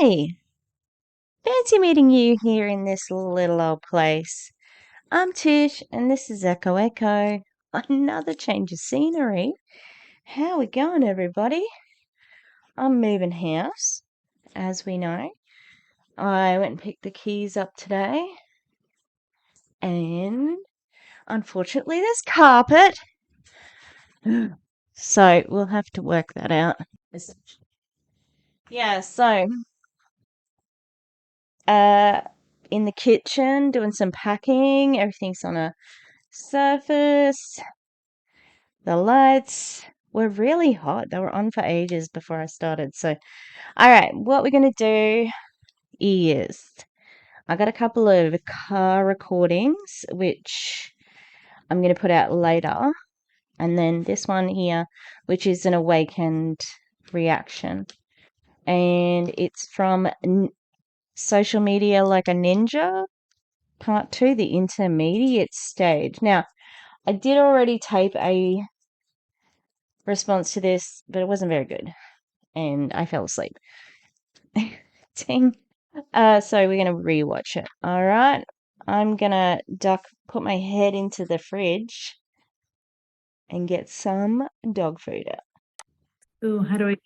Hey, fancy meeting you here in this little old place. I'm Tish, and this is Echo Echo. Another change of scenery. How we going, everybody? I'm moving house, as we know. I went and picked the keys up today, and unfortunately, there's carpet. So we'll have to work that out. Yeah, so uh, in the kitchen doing some packing. Everything's on a surface. The lights were really hot. They were on for ages before I started. So, all right, what we're going to do is I got a couple of car recordings, which I'm going to put out later. And then this one here, which is an Awakend reaction. And it's from social media like a ninja, part 2, the intermediate stage. Now, I did already tape a response to this, but it wasn't very good. And I fell asleep. Dang. So we're gonna rewatch it. All right. I'm gonna put my head into the fridge and get some dog food out. Ooh, how do I?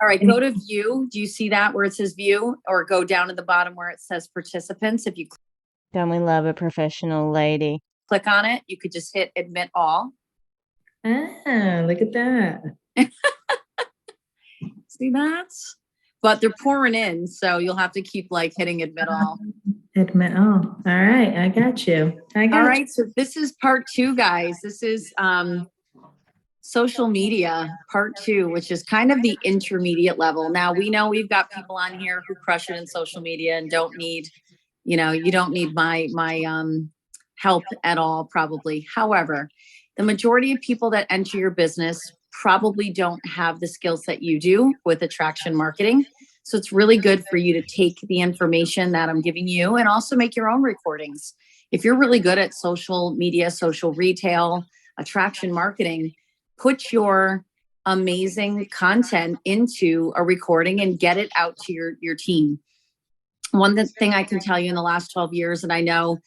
All right, go to view. Do you see that where it says view, or go down to the bottom where it says participants? If you Don't we love a professional lady? click on it, you could just hit admit all. Look at that. See that? But they're pouring in, so you'll have to keep like hitting admit all. Admit all. All right, I got you. All right, so this is part 2, guys. This is social media part 2, which is kind of the intermediate level. Now we know we've got people on here who crush it in social media and don't need, you don't need my help at all, probably. However, the majority of people that enter your business probably don't have the skills that you do with attraction marketing. So it's really good for you to take the information that I'm giving you and also make your own recordings. If you're really good at social media, social retail, attraction marketing, put your amazing content into a recording and get it out to your team. One thing I can tell you in the last 12 years, and I know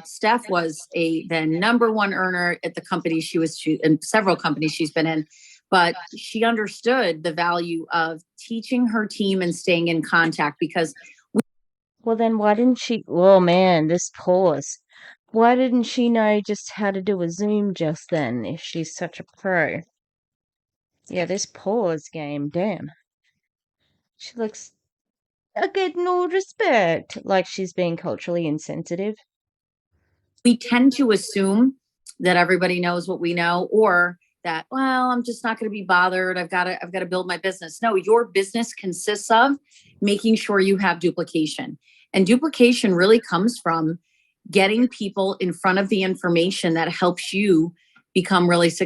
Steph was the number 1 earner at the company in several companies she's been in, but she understood the value of teaching her team and staying in contact because. Well, then why didn't she? Oh man, this pause. Why didn't she know just how to do a Zoom just then if she's such a pro? Yeah, this pause game, damn. She looks getting all respect, like she's being culturally insensitive. We tend to assume that everybody knows what we know, or that, well, I'm just not going to be bothered. I've got to build my business. No, your business consists of making sure you have duplication. And duplication really comes from getting people in front of the information that helps you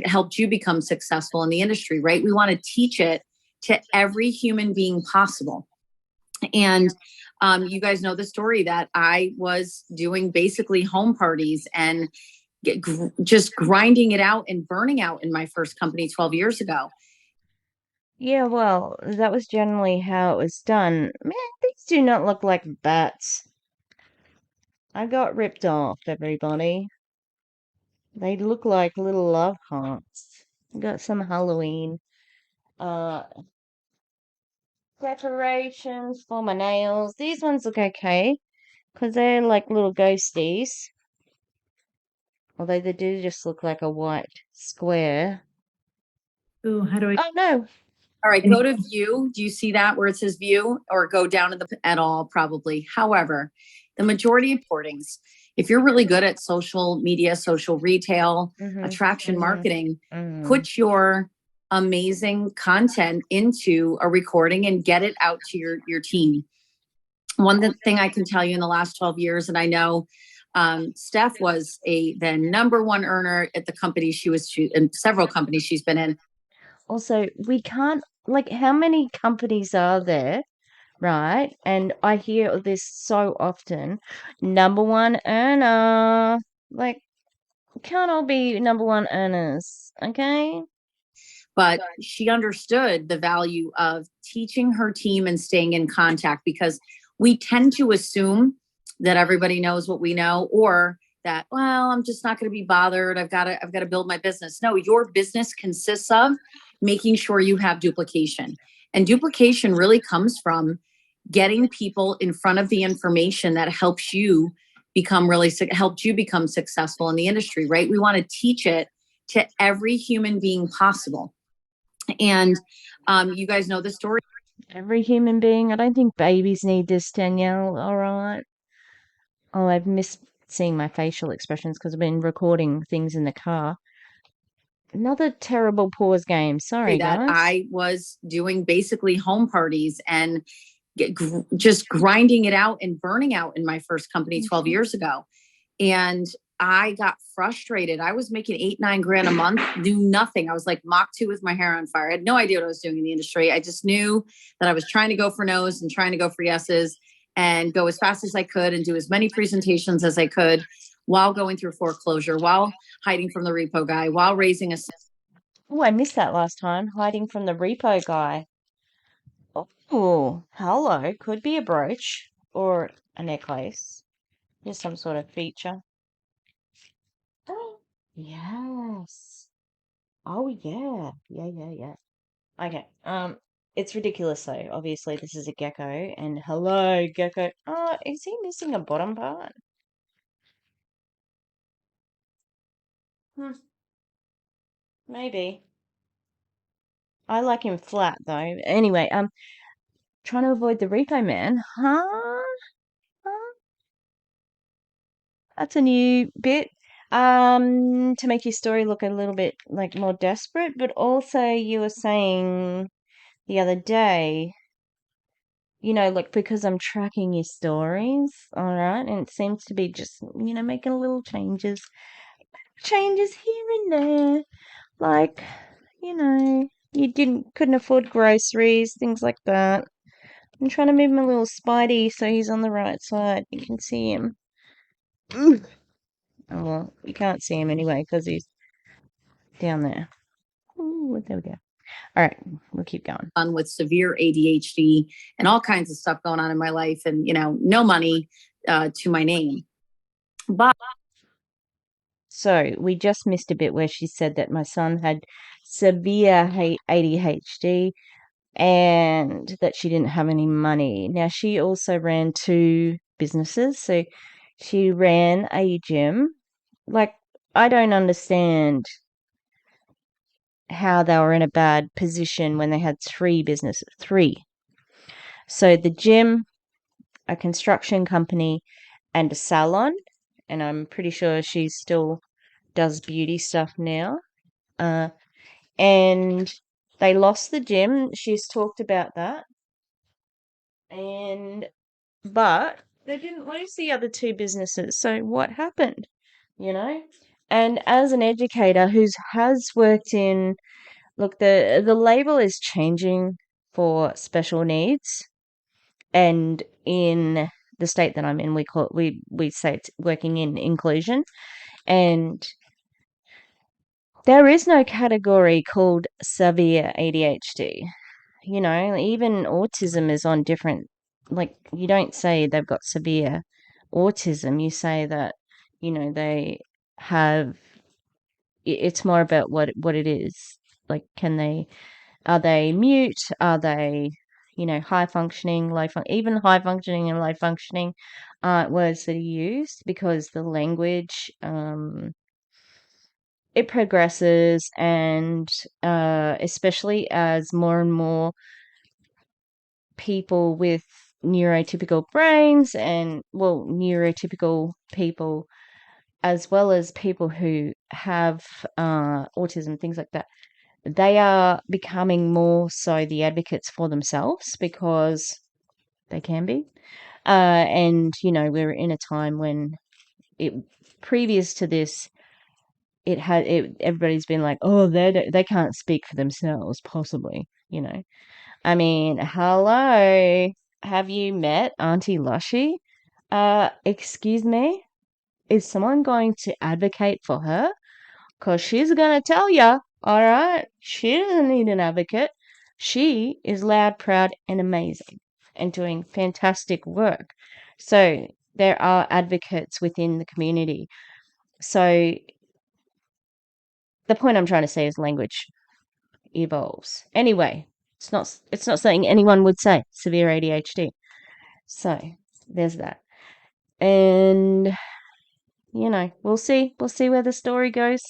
helped you become successful in the industry, right? We want to teach it to every human being possible. And you guys know the story that I was doing basically home parties and just grinding it out and burning out in my first company 12 years ago. Yeah, well, that was generally how it was done. Man, these do not look like bats. I got ripped off, everybody. They look like little love hearts. Got some Halloween decorations for my nails. These ones look okay because they're like little ghosties. Although they do just look like a white square. Ooh, how do I? Oh no. All right, go to view. Do you see that where it says view, or go down to the at all, probably. However, the majority of recordings, if you're really good at social media, social retail, attraction marketing, put your amazing content into a recording and get it out to your team. One thing I can tell you in the last 12 years, and I know Steph was the number 1 earner at the company in several companies she's been in. Also, we can't, like, how many companies are there, right? And I hear this so often. Number 1 earner. Like, can't all be number 1 earners, okay? but she understood the value of teaching her team and staying in contact, because we tend to assume that everybody knows what we know, or that, well, I'm just not going to be bothered. I've got to build my business. No, your business consists of making sure you have duplication. And duplication really comes from getting people in front of the information that helps you helped you become successful in the industry, right? We want to teach it to every human being possible. And you guys know the story. Every human being. I don't think babies need this, Danielle. All right. Oh, I've missed seeing my facial expressions because I've been recording things in the car. Another terrible pause game. Sorry, that guys. I was doing basically home parties and just grinding it out and burning out in my first company 12 years ago. And I got frustrated. I was making 8-9 grand a month, do nothing. I was like Mach 2 with my hair on fire. I had no idea what I was doing in the industry. I just knew that I was trying to go for no's and trying to go for yeses and go as fast as I could and do as many presentations as I could while going through foreclosure, while hiding from the repo guy, while raising a... Oh, I missed that last time. Hiding from the repo guy. Oh, hello. Could be a brooch or a necklace. Just some sort of feature. Oh, yes. Oh, yeah. Yeah. Okay. It's ridiculous though. Obviously, this is a gecko, and hello, gecko. Oh, is he missing a bottom part? Hmm, maybe. I like him flat though. Anyway, trying to avoid the repo man. Huh? That's a new bit. To make your story look a little bit like more desperate, but also you were saying the other day, like because I'm tracking your stories, all right, and it seems to be just, making little changes here and there, like, you couldn't afford groceries, things like that. I'm trying to move my little Spidey so he's on the right side. You can see him. Oh, well, you can't see him anyway because he's down there. Ooh, there we go. All right, we'll keep going. With severe ADHD and all kinds of stuff going on in my life, and no money to my name. But so we just missed a bit where she said that my son had severe ADHD and that she didn't have any money. Now, she also ran 2 businesses. So she ran a gym. Like, I don't understand how they were in a bad position when they had 3 businesses. 3. So the gym, a construction company, and a salon. And I'm pretty sure she still does beauty stuff now. And they lost the gym. She's talked about that. But they didn't lose the other 2 businesses. So what happened? And as an educator who has worked in, look, the label is changing for special needs, and in the state that I'm in, we say it's working in inclusion, and there is no category called severe ADHD. Even autism is on different, like, you don't say they've got severe autism. You say that, they have, it's more about what it is. Like, are they mute? Are they, high functioning, even high functioning and low functioning aren't words that are used because the language, it progresses, and especially as more and more people with neurotypical brains and, well, neurotypical people as well as people who have autism, things like that, they are becoming more so the advocates for themselves because they can be. And, we're in a time when previous to this, everybody's been like, oh, they can't speak for themselves, possibly, I mean, hello. Have you met Auntie Lushy? Excuse me? Is someone going to advocate for her? Because she's going to tell ya All right? She doesn't need an advocate. She is loud, proud, and amazing and doing fantastic work. So there are advocates within the community. So the point I'm trying to say is language evolves. Anyway, it's not something anyone would say, severe ADHD. So there's that. And we'll see where the story goes.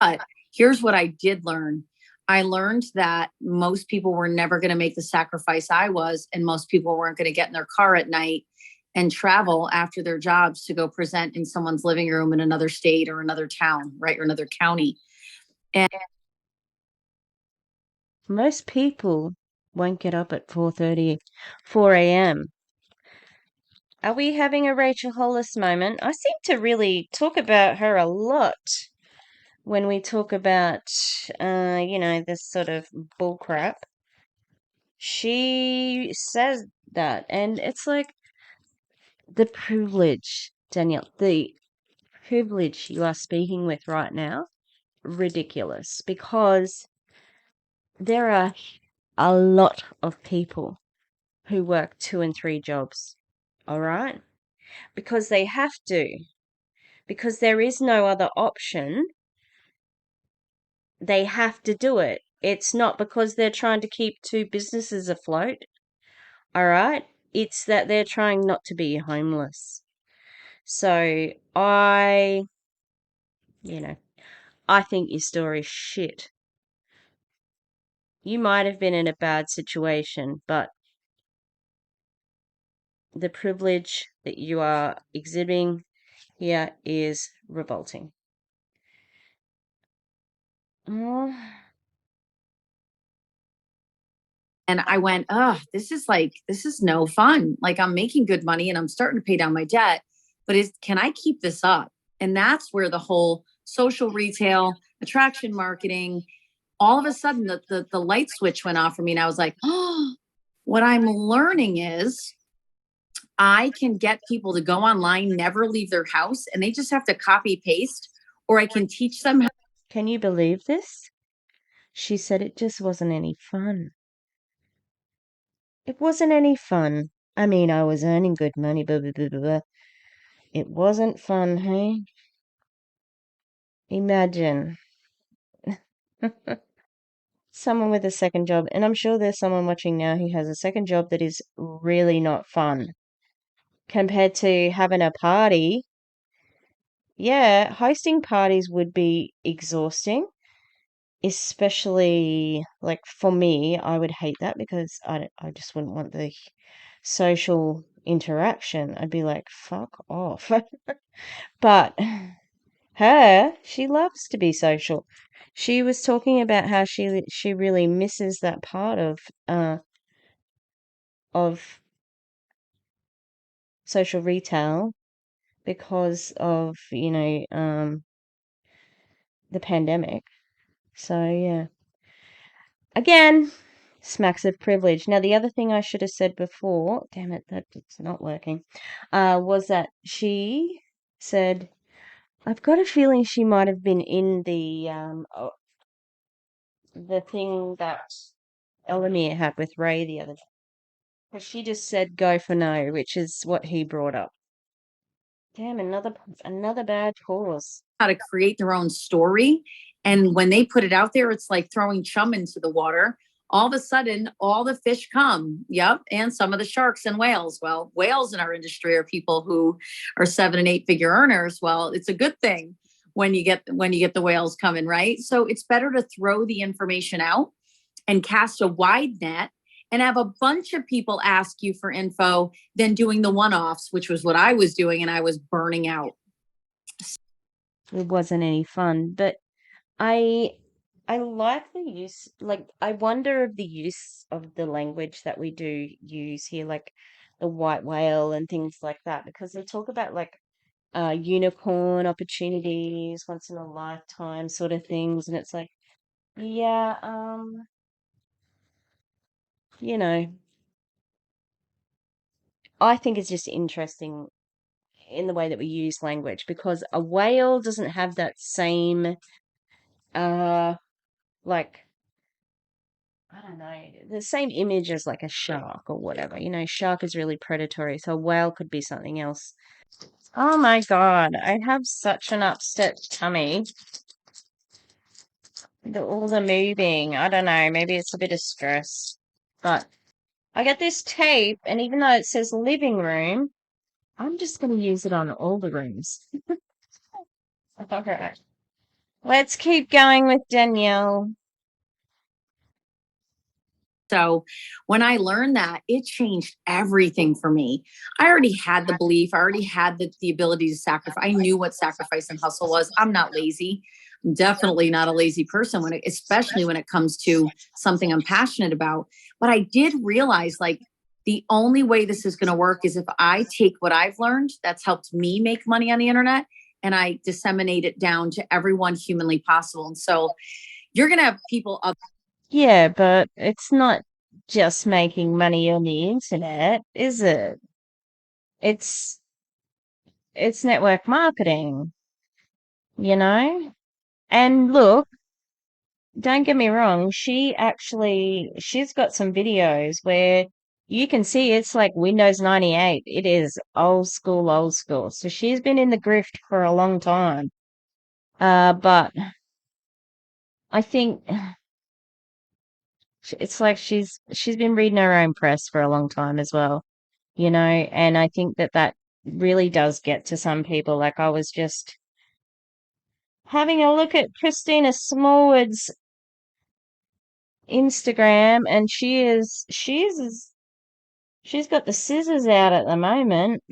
But here's what I did learn. I learned that most people were never going to make the sacrifice I was, and most people weren't going to get in their car at night and travel after their jobs to go present in someone's living room in another state or another town, right? Or another county. And most people won't get up at 4:30, 4 a.m. Are we having a Rachel Hollis moment? I seem to really talk about her a lot when we talk about, this sort of bullcrap. She says that, and it's like the privilege, Danielle, the privilege you are speaking with right now, ridiculous, because there are a lot of people who work 2 and 3 jobs, all right? Because they have to, because there is no other option. They have to do it. It's not because they're trying to keep 2 businesses afloat, all right? It's that they're trying not to be homeless. So I think your story's shit. You might have been in a bad situation, but the privilege that you are exhibiting here is revolting. Oh, and I went, oh, this is no fun. Like, I'm making good money and I'm starting to pay down my debt, but can I keep this up? And that's where the whole social retail, attraction marketing, all of a sudden the light switch went off for me. And I was like, oh, what I'm learning is I can get people to go online, never leave their house, and they just have to copy paste, or I can teach them. can you believe this? She said it just wasn't any fun. It wasn't any fun. I mean, I was earning good money, blah, blah, blah, blah, blah. It wasn't fun, hey? Imagine someone with a second job, and I'm sure there's someone watching now who has a second job that is really not fun compared to having a party. Yeah, hosting parties would be exhausting, especially like for me, I would hate that because I just wouldn't want the social interaction. I'd be like, fuck off. But she loves to be social. She was talking about how she really misses that part of social retail because of, the pandemic. So yeah. Again, smacks of privilege. Now the other thing I should have said before, damn it, it's not working, was that she said, I've got a feeling she might have been in the thing that Elamir had with Ray the other day. Because she just said go for no, which is what he brought up. Damn, another bad pause. How to create their own story. And when they put it out there, it's like throwing chum into the water. All of a sudden, all the fish come. Yep. And some of the sharks and whales. Well, whales in our industry are people who are 7 and 8 figure earners. Well, it's a good thing when you get the whales coming, right? So it's better to throw the information out and cast a wide net and have a bunch of people ask you for info than doing the one-offs, which was what I was doing, and I was burning out. It wasn't any fun, but I like the use, like I wonder of the use of the language that we do use here, like the white whale and things like that, because they talk about like unicorn opportunities, once in a lifetime sort of things, and it's like, yeah, you know, I think it's just interesting in the way that we use language because a whale doesn't have that same uh like, I don't know, the same image as like a shark or whatever. Shark is really predatory, so a whale could be something else. Oh my God, I have such an upset tummy. All the moving, I don't know, maybe it's a bit of stress. But I got this tape, and even though it says living room, I'm just going to use it on all the rooms. Okay. Let's keep going with Danielle. So when I learned that, it changed everything for me. I already had the belief, I already had the ability to sacrifice. I knew what sacrifice and hustle was. I'm not lazy. I'm definitely not a lazy person especially when it comes to something I'm passionate about. But I did realize like the only way this is going to work is if I take what I've learned that's helped me make money on the internet and I disseminate it down to everyone humanly possible. And so you're going to have people up. Yeah, but it's not just making money on the internet, is it? It's network marketing, you know? And look, don't get me wrong, she's got some videos where you can see it's like Windows 98. It is old school, old school. So she's been in the grift for a long time. But I think it's like she's been reading her own press for a long time as well, and I think that really does get to some people. Like, I was just having a look at Christina Smallwood's Instagram, and she's got the scissors out at the moment.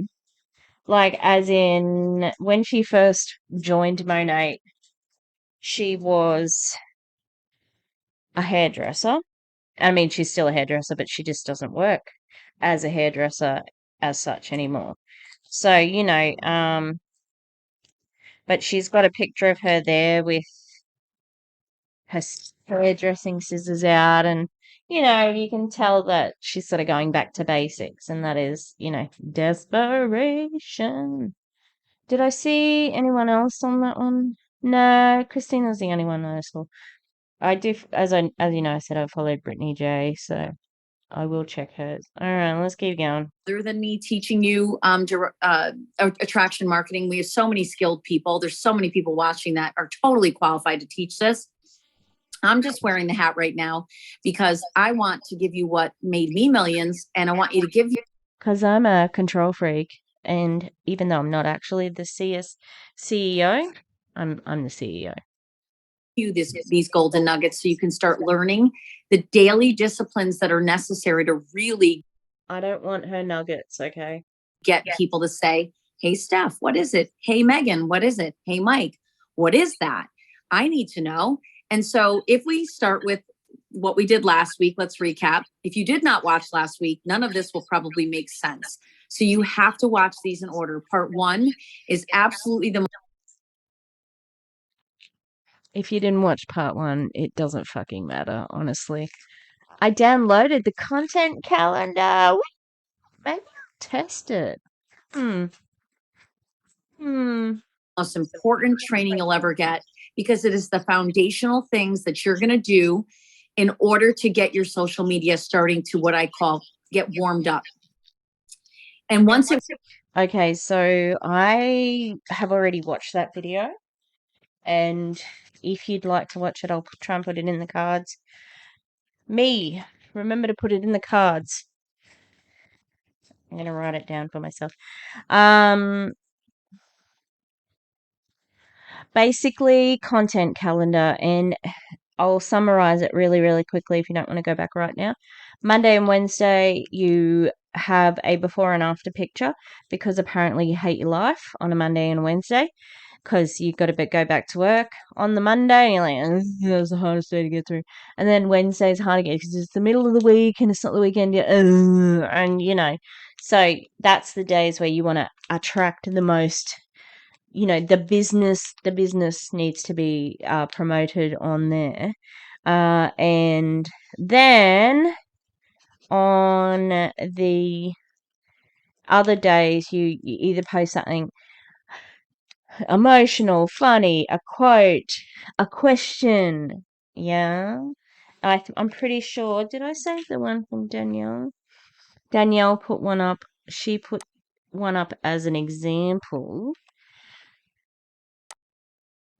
Like, as in, when she first joined Monat, she was a hairdresser. I mean, she's still a hairdresser, but she just doesn't work as a hairdresser as such anymore. So, but she's got a picture of her there with her hairdressing scissors out, and you can tell that she's sort of going back to basics, and that is, desperation. Did I see anyone else on that one? No, Christina's the only one I saw. I do, as I said, I followed Brittany J, so I will check hers. All right, let's keep going. Other than me teaching you attraction marketing, we have so many skilled people. There's so many people watching that are totally qualified to teach this. I'm just wearing the hat right now because I want to give you what made me millions, and I want you to give you. Because I'm a control freak, and even though I'm not actually the CEO, I'm the CEO. You these golden nuggets so you can start learning the daily disciplines that are necessary to really. I don't want her nuggets, okay? Get people to say, hey, Steph, what is it? Hey, Megan, what is it? Hey, Mike, what is that? I need to know. And so if we start with what we did last week, let's recap. If you did not watch last week, none of this will probably make sense. So you have to watch these in order. Part 1 is absolutely the. If you didn't watch part 1, it doesn't fucking matter, honestly. I downloaded the content calendar. Maybe I'll test it. Most important training you'll ever get, because it is the foundational things that you're going to do in order to get your social media starting to what I call get warmed up. And once it. Okay, so I have already watched that video, and if you'd like to watch it, I'll try and put it in the cards. Remember to put it in the cards. I'm going to write it down for myself. Basically, content calendar, and I'll summarize it really, really quickly if you don't want to go back right now. Monday and Wednesday, you have a before and after picture, because apparently you hate your life on a Monday and Wednesday, because you've got to go back to work on the Monday, and you're like, that's the hardest day to get through. And then Wednesday's hard again because it's the middle of the week and it's not the weekend yet. And, so that's the days where you want to attract the most. The business needs to be promoted on there. And then on the other days, you either post something emotional, funny, a quote, a question, Yeah. I'm pretty sure. Did I say the one from Danielle? Danielle put one up. She put one up as an example.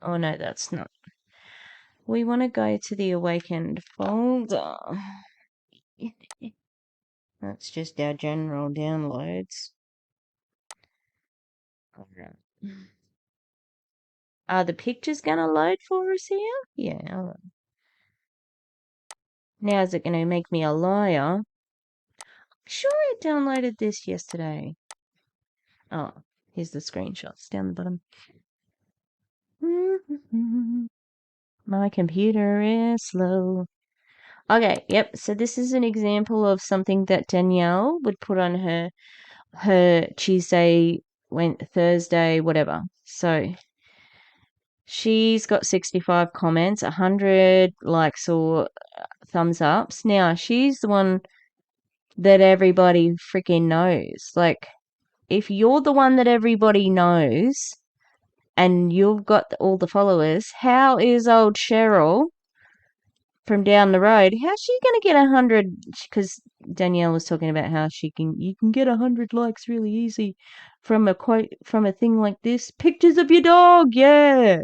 Oh no, that's not. We want to go to the Awakend folder. That's just our general downloads. Alright. Are the pictures gonna load for us here? Yeah, alright. Now is it gonna make me a liar? Sure, I downloaded this yesterday. Oh, here's the screenshots down the bottom. My computer is slow. Okay, yep. So this is an example of something that Danielle would put on her Tuesday, Thursday, whatever. So she's got 65 comments, 100 likes or thumbs ups. Now she's the one that everybody freaking knows. Like, if you're the one that everybody knows and you've got all the followers, how is old Cheryl from down the road, how's she gonna get 100? Because Danielle was talking about how you can get 100 likes really easy from a quote, from a thing like this. Pictures of your dog, yeah.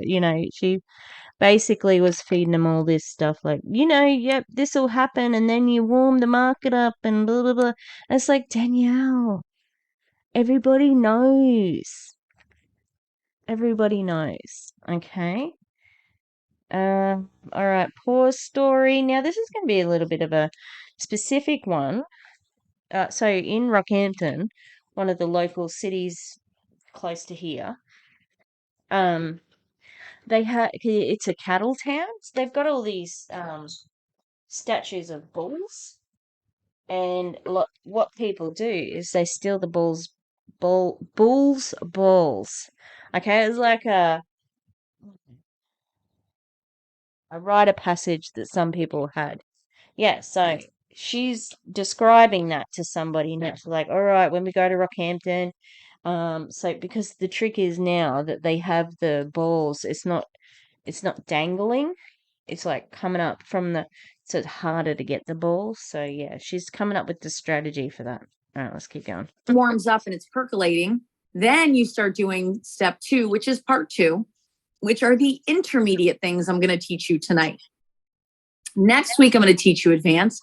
She basically was feeding them all this stuff like, yep, this will happen, and then you warm the market up and blah blah blah. And it's like, Danielle, everybody knows. Everybody knows. Okay. All right, pause story. Now, this is going to be a little bit of a specific one. So in Rockhampton, one of the local cities close to here, it's a cattle town. So they've got all these statues of bulls, and what people do is they steal the bulls' balls. Okay, it's like a rite of passage that some people had. Yeah, so she's describing that to somebody, and it's like, all right, when we go to Rockhampton, so because the trick is now that they have the balls, it's not dangling, it's like coming up so it's harder to get the balls. So yeah, she's coming up with the strategy for that. All right, let's keep going. Warms up and it's percolating. Then you start doing step 2, which is part 2, which are the intermediate things I'm going to teach you tonight. Next week, I'm going to teach you advanced.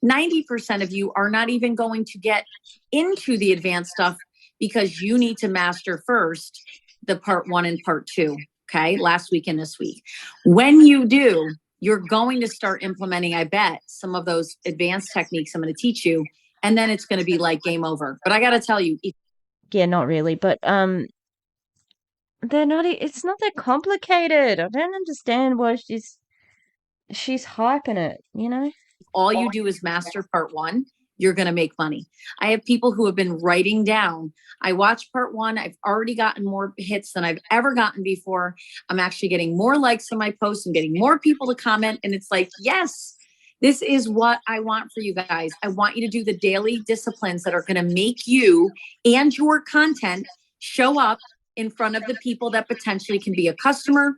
90% of you are not even going to get into the advanced stuff because you need to master first the part 1 and part 2. Okay. Last week and this week. When you do, you're going to start implementing, I bet, some of those advanced techniques I'm going to teach you. And then it's going to be like game over. But I got to tell you. Yeah, not really, but it's not that complicated. I don't understand why she's hyping it. All you do is master part 1, you're going to make money. I have people who have been writing down. I watched part 1. I've already gotten more hits than I've ever gotten before. I'm actually getting more likes on my posts. I'm getting more people to comment. And it's like, yes, this is what I want for you guys. I want you to do the daily disciplines that are going to make you and your content show up in front of the people that potentially can be a customer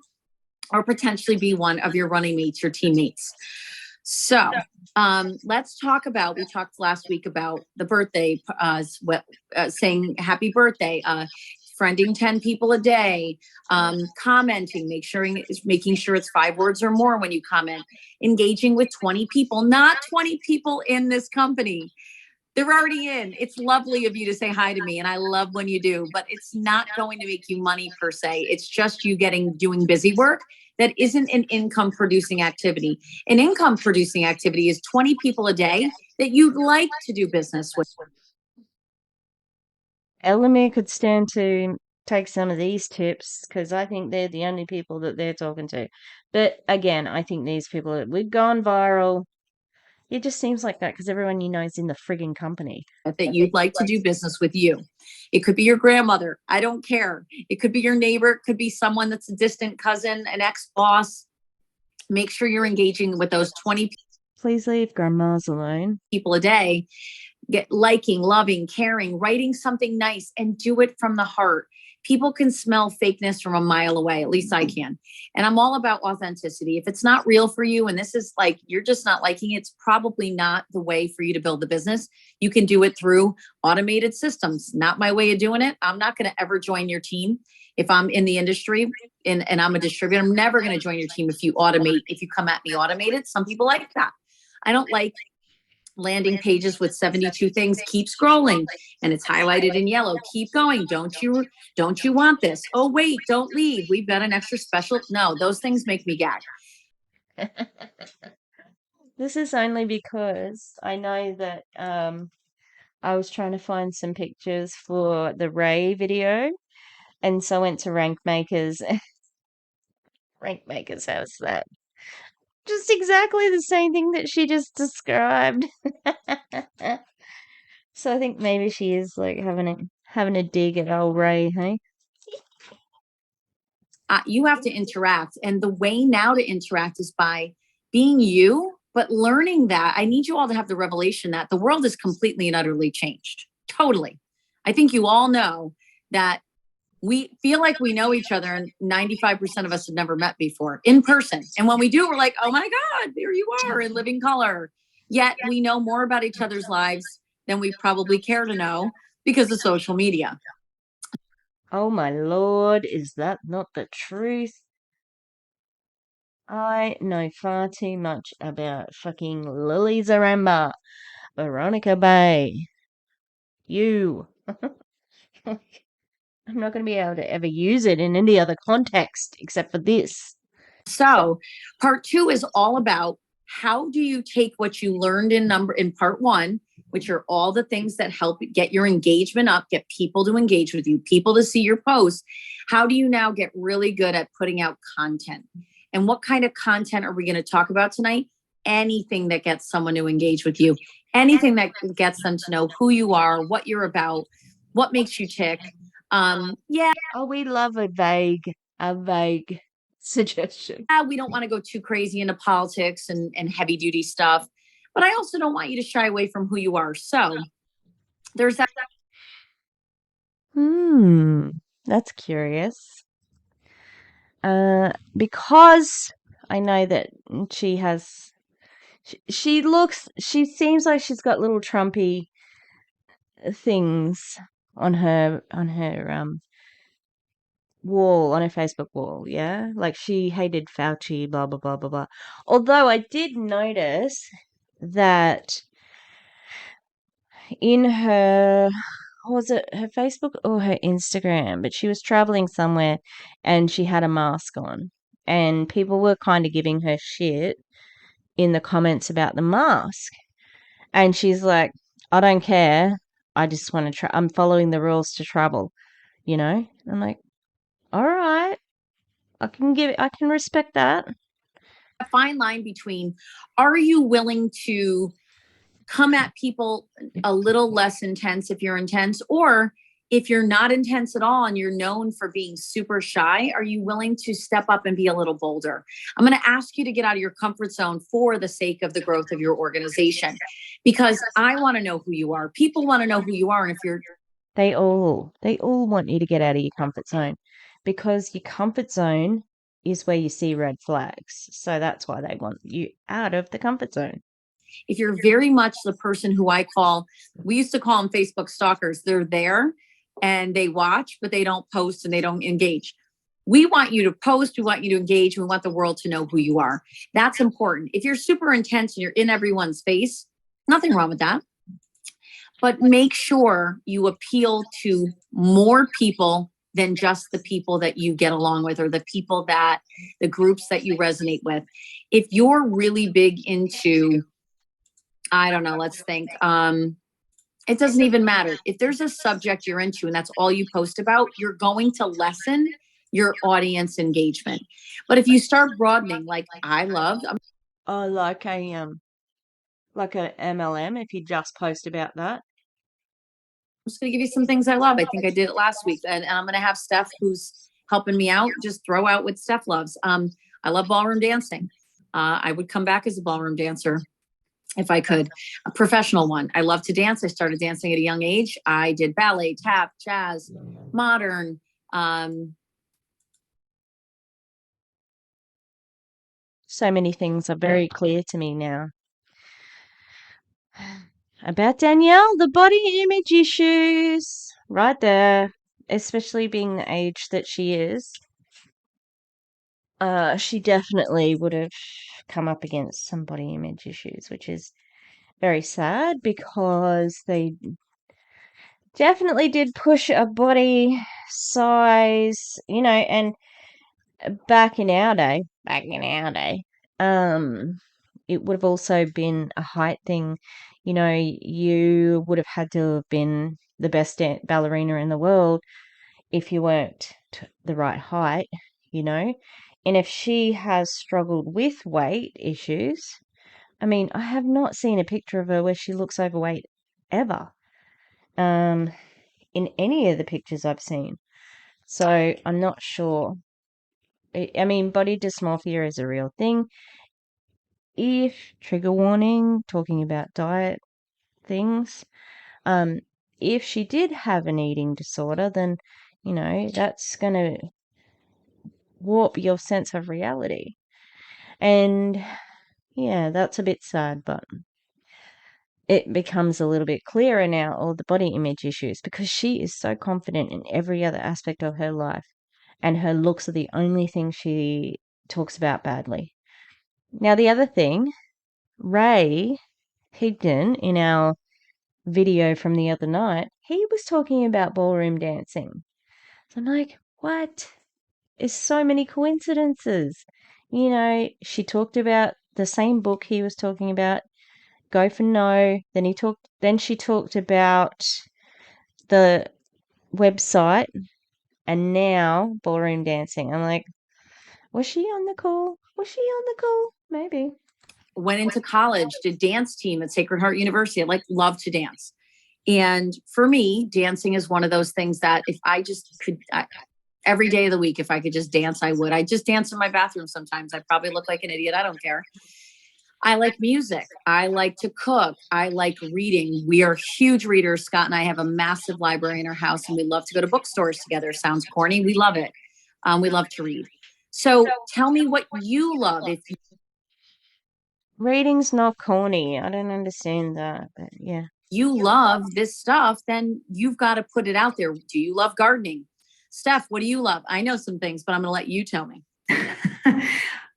or potentially be one of your running mates, your teammates. So let's talk about, we talked last week about the birthday, saying happy birthday, friending 10 people a day, commenting, making sure it's 5 words or more when you comment, engaging with 20 people, not 20 people in this company. They're already in. It's lovely of you to say hi to me, and I love when you do, but it's not going to make you money per se. It's just you doing busy work that isn't an income producing activity. An income producing activity is 20 people a day that you'd like to do business with. Elamir could stand to take some of these tips because I think they're the only people that they're talking to. But again, I think these people, we've gone viral. It just seems like that because everyone you know is in the frigging company. That you'd like to do business with you. It could be your grandmother. I don't care. It could be your neighbor. It could be someone that's a distant cousin, an ex-boss. Make sure you're engaging with those 20 Please leave grandmas alone. people a day. Get liking, loving, caring, writing something nice, and do it from the heart. people can smell fakeness from a mile away. At least I can. And I'm all about authenticity. If it's not real for you and this is like, you're just not liking it, it's probably not the way for you to build the business. You can do it through automated systems. Not my way of doing it. I'm not going to ever join your team. If I'm in the industry and I'm a distributor, I'm never going to join your team if you come at me automated. Some people like that. I don't like landing pages with 72 things. Keep scrolling and it's highlighted in yellow. Keep going. Don't you want this? Oh, wait, don't leave. We've got an extra special. No, those things make me gag. This is only because I know that I was trying to find some pictures for the Ray video, and so I went to Rank Makers. Rank Makers has that. Just exactly the same thing that she just described. So I think maybe she is like having a dig at old Ray, hey? You have to interact. And the way now to interact is by being you, but learning that I need you all to have the revelation that the world is completely and utterly changed. Totally. I think you all know that we feel like we know each other and 95% of us have never met before in person. And when we do, we're like, oh my God, there you are in living color. Yet we know more about each other's lives than we probably care to know because of social media. Oh my Lord, is that not the truth? I know far too much about fucking Lily Zaramba, Veronica Bay, you. I'm not going to be able to ever use it in any other context except for this. So part 2 is all about how do you take what you learned in part 1, which are all the things that help get your engagement up, get people to engage with you, people to see your posts. How do you now get really good at putting out content? And what kind of content are we going to talk about tonight? Anything that gets someone to engage with you, anything that gets them to know who you are, what you're about, what makes you tick. Yeah. Oh, we love a vague suggestion. We don't want to go too crazy into politics and heavy duty stuff, but I also don't want you to shy away from who you are. So there's that. That's curious. Because I know that she seems like she's got little Trumpy things on her wall, on her Facebook wall, yeah? Like she hated Fauci, blah, blah, blah, blah, blah. Although I did notice that in her, was it her Facebook or her Instagram? But she was traveling somewhere and she had a mask on. And people were kind of giving her shit in the comments about the mask. And she's like, I don't care. I just want to I'm following the rules to travel, you know? I'm like, all right. I can respect that. A fine line between, are you willing to come at people a little less intense if you're intense, or if you're not intense at all and you're known for being super shy, are you willing to step up and be a little bolder? I'm going to ask you to get out of your comfort zone for the sake of the growth of your organization, because I want to know who you are. People want to know who you are. And if you're, they all want you to get out of your comfort zone, because your comfort zone is where you see red flags. So that's why they want you out of the comfort zone. If you're very much the person who we used to call them Facebook stalkers. They're there and they watch, but they don't post and they don't engage. We want you to post. We want you to engage. We want the world to know who you are. That's important. If you're super intense and you're in everyone's face, nothing wrong with that. But make sure you appeal to more people than just the people that you get along with, or the groups that you resonate with. If you're really big into, I don't know, let's think. It doesn't even matter. If there's a subject you're into and that's all you post about, you're going to lessen your audience engagement. But if you start broadening, like like a MLM, if you just post about that. I'm just going to give you some things I love. I think I did it last week, and I'm going to have Steph, who's helping me out, just throw out what Steph loves. I love ballroom dancing. I would come back as a ballroom dancer if I could, a professional one. I love to dance. I started dancing at a young age. I did ballet, tap, jazz, modern, So many things are very clear to me now. About Danielle, the body image issues, right there, especially being the age that she is. She definitely would have come up against some body image issues, which is very sad because they definitely did push a body size, and back in our day, it would have also been a height thing. You would have had to have been the best ballerina in the world if you weren't the right height, And if she has struggled with weight issues, I mean, I have not seen a picture of her where she looks overweight ever, in any of the pictures I've seen. So I'm not sure. I mean, body dysmorphia is a real thing. If, trigger warning, talking about diet things, if she did have an eating disorder, then, that's going to warp your sense of reality. And yeah, that's a bit sad, but it becomes a little bit clearer now, all the body image issues, because she is so confident in every other aspect of her life, and her looks are the only thing she talks about badly. Now, the other thing, Ray Higdon, in our video from the other night, he was talking about ballroom dancing. So I'm like, what? There's so many coincidences. She talked about the same book he was talking about, Go for No. Then she talked about the website, and now ballroom dancing. I'm like, was she on the call? Maybe. Went into college, did dance team at Sacred Heart University. I love to dance. And for me, dancing is one of those things that if I just could, every day of the week, if I could just dance, I would. I just dance in my bathroom sometimes. I probably look like an idiot. I don't care. I like music. I like to cook. I like reading. We are huge readers. Scott and I have a massive library in our house, and we love to go to bookstores together. Sounds corny. We love it. We love to read. So tell me what you love. If Reading's not corny. I don't understand that, but yeah. you love this stuff, then you've got to put it out there. Do you love gardening? Steph, what do you love? I know some things, but I'm going to let you tell me.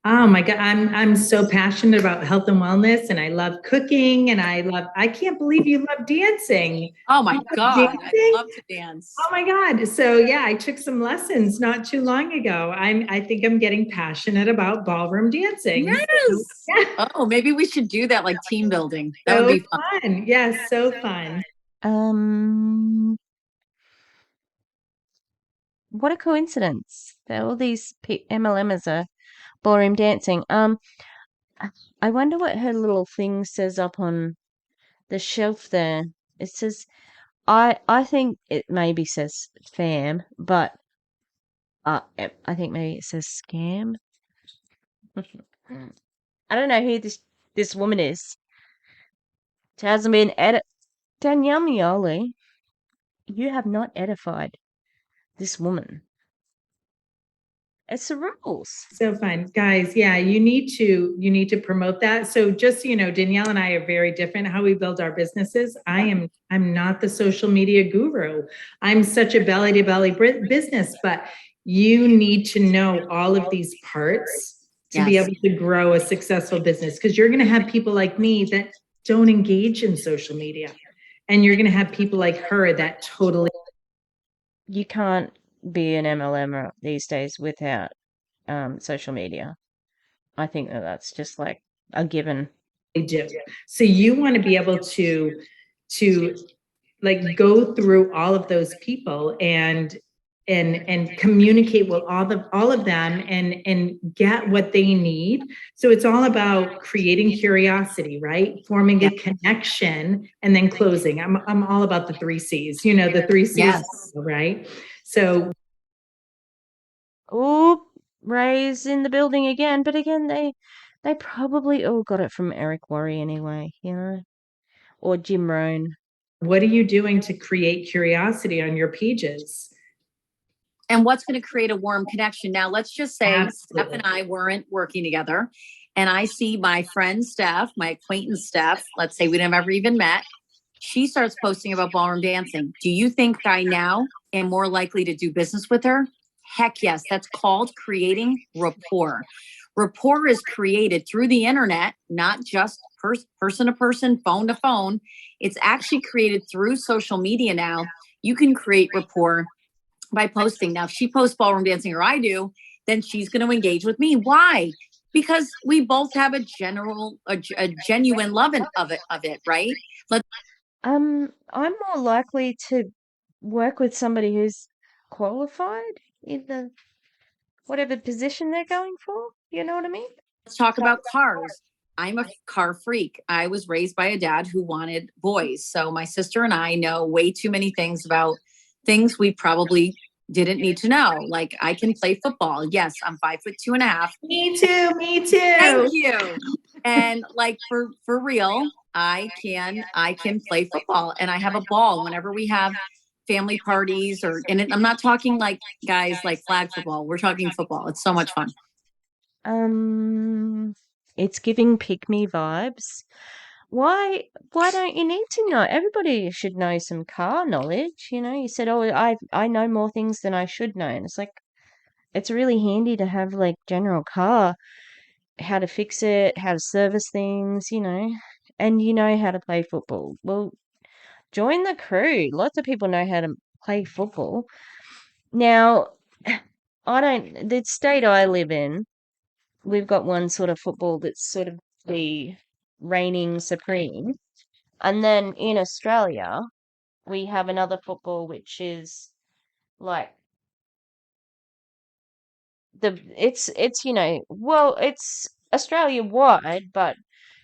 Oh my God. I'm so passionate about health and wellness, and I love cooking, and I can't believe you love dancing. Oh my God. Dancing? I love to dance. Oh my God. So yeah, I took some lessons not too long ago. I think I'm getting passionate about ballroom dancing. Yes. So, yeah. Oh, maybe we should do that, like team building. That So would be fun. Yes, so fun. What a coincidence that all these MLMers are ballroom dancing. I wonder what her little thing says up on the shelf there. It says, I think it maybe says fam, but I think maybe it says scam. I don't know who this woman is. It hasn't been Danelle Meoli, you have not edified this woman. It's the rules. So fun, guys. Yeah, you need to promote that. So just, Danielle and I are very different how we build our businesses. I'm not the social media guru. I'm such a belly to belly business, but you need to know all of these parts to be able to grow a successful business, because you're going to have people like me that don't engage in social media, and you're going to have people like her that totally. You can't be an MLM these days without social media. I think that's just like a given. They do. So you want to be able to like go through all of those people and communicate with all of them and get what they need. So it's all about creating curiosity, right? Forming a connection and then closing. I'm all about the 3 C's, the 3 C's, right? So Ray's in the building again, but again they probably all got it from Eric Worre anyway, or Jim Rohn. What are you doing to create curiosity on your pages? and what's going to create a warm connection. Now, let's just say Absolutely. Steph and I weren't working together, and I see my friend Steph, my acquaintance Steph, let's say we never even met. She starts posting about ballroom dancing. Do you think I now am more likely to do business with her? Heck yes. That's called creating rapport. Rapport is created through the internet, not just person to person, phone to phone. It's actually created through social media now. You can create rapport by posting. Now, if she posts ballroom dancing or I do, then she's going to engage with me. Why? Because we both have a genuine love of it, right? I'm more likely to work with somebody who's qualified in the whatever position they're going for. You know what I mean? Let's talk about cars. I'm a car freak. I was raised by a dad who wanted boys. So my sister and I know way too many things about things we probably didn't need to know. Like I can play football. Yes, I'm 5'2.5". Me too. Me too. Thank you. And like for real, I can play football, and I have a ball whenever we have family parties I'm not talking like guys like flag football. We're talking football. It's so much fun. It's giving pick me vibes. Why don't you need to know? Everybody should know some car knowledge. You said, oh, I know more things than I should know. And it's like, it's really handy to have like general car, how to fix it, how to service things, and you know how to play football. Well, join the crew. Lots of people know how to play football. Now, the state I live in, we've got one sort of football that's sort of the reigning supreme. And then in Australia, we have another football which is like it's Australia wide, but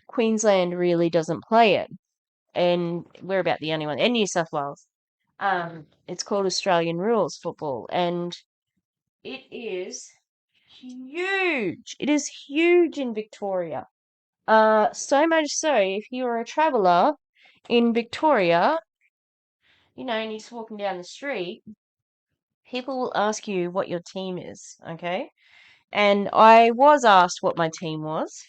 Queensland really doesn't play it. And we're about the only one, and New South Wales. It's called Australian Rules Football, and it is huge. It is huge in Victoria. So much so, if you're a traveller in Victoria, and you're just walking down the street, people will ask you what your team is, okay? And I was asked what my team was.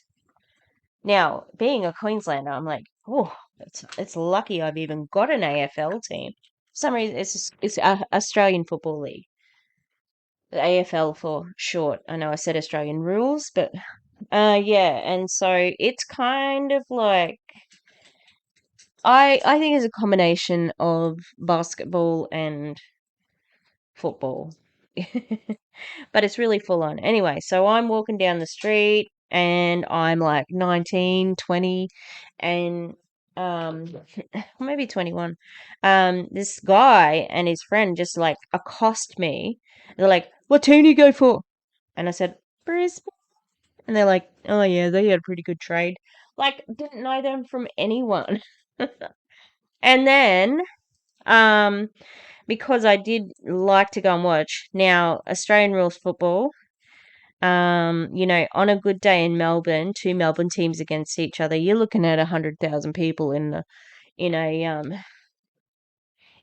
Now, being a Queenslander, I'm like, oh, it's lucky I've even got an AFL team. For some reason, it's Australian Football League, the AFL for short. I know I said Australian Rules, but yeah, and so it's kind of like I think it's a combination of basketball and football. But it's really full on. Anyway, so I'm walking down the street and I'm like 19, 20, and maybe 21. This guy and his friend just like accost me. They're like, "What team do you go for?" And I said, "Brisbane." And they're like, "Oh yeah, they had a pretty good trade." Like, didn't know them from anyone. And then, um, because I did like to go and watch. Now, Australian rules football, on a good day in Melbourne, two Melbourne teams against each other, you're looking at 100,000 people in a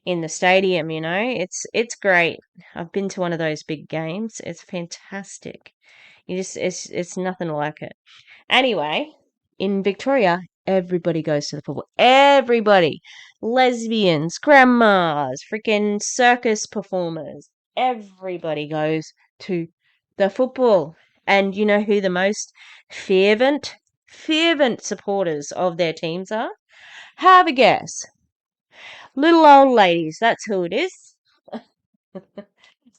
in the stadium. It's great. I've been to one of those big games. It's fantastic. It's nothing like it. Anyway, in Victoria, everybody goes to the football. Everybody. Lesbians, grandmas, freaking circus performers. Everybody goes to the football. And you know who the most fervent supporters of their teams are? Have a guess. Little old ladies, that's who it is.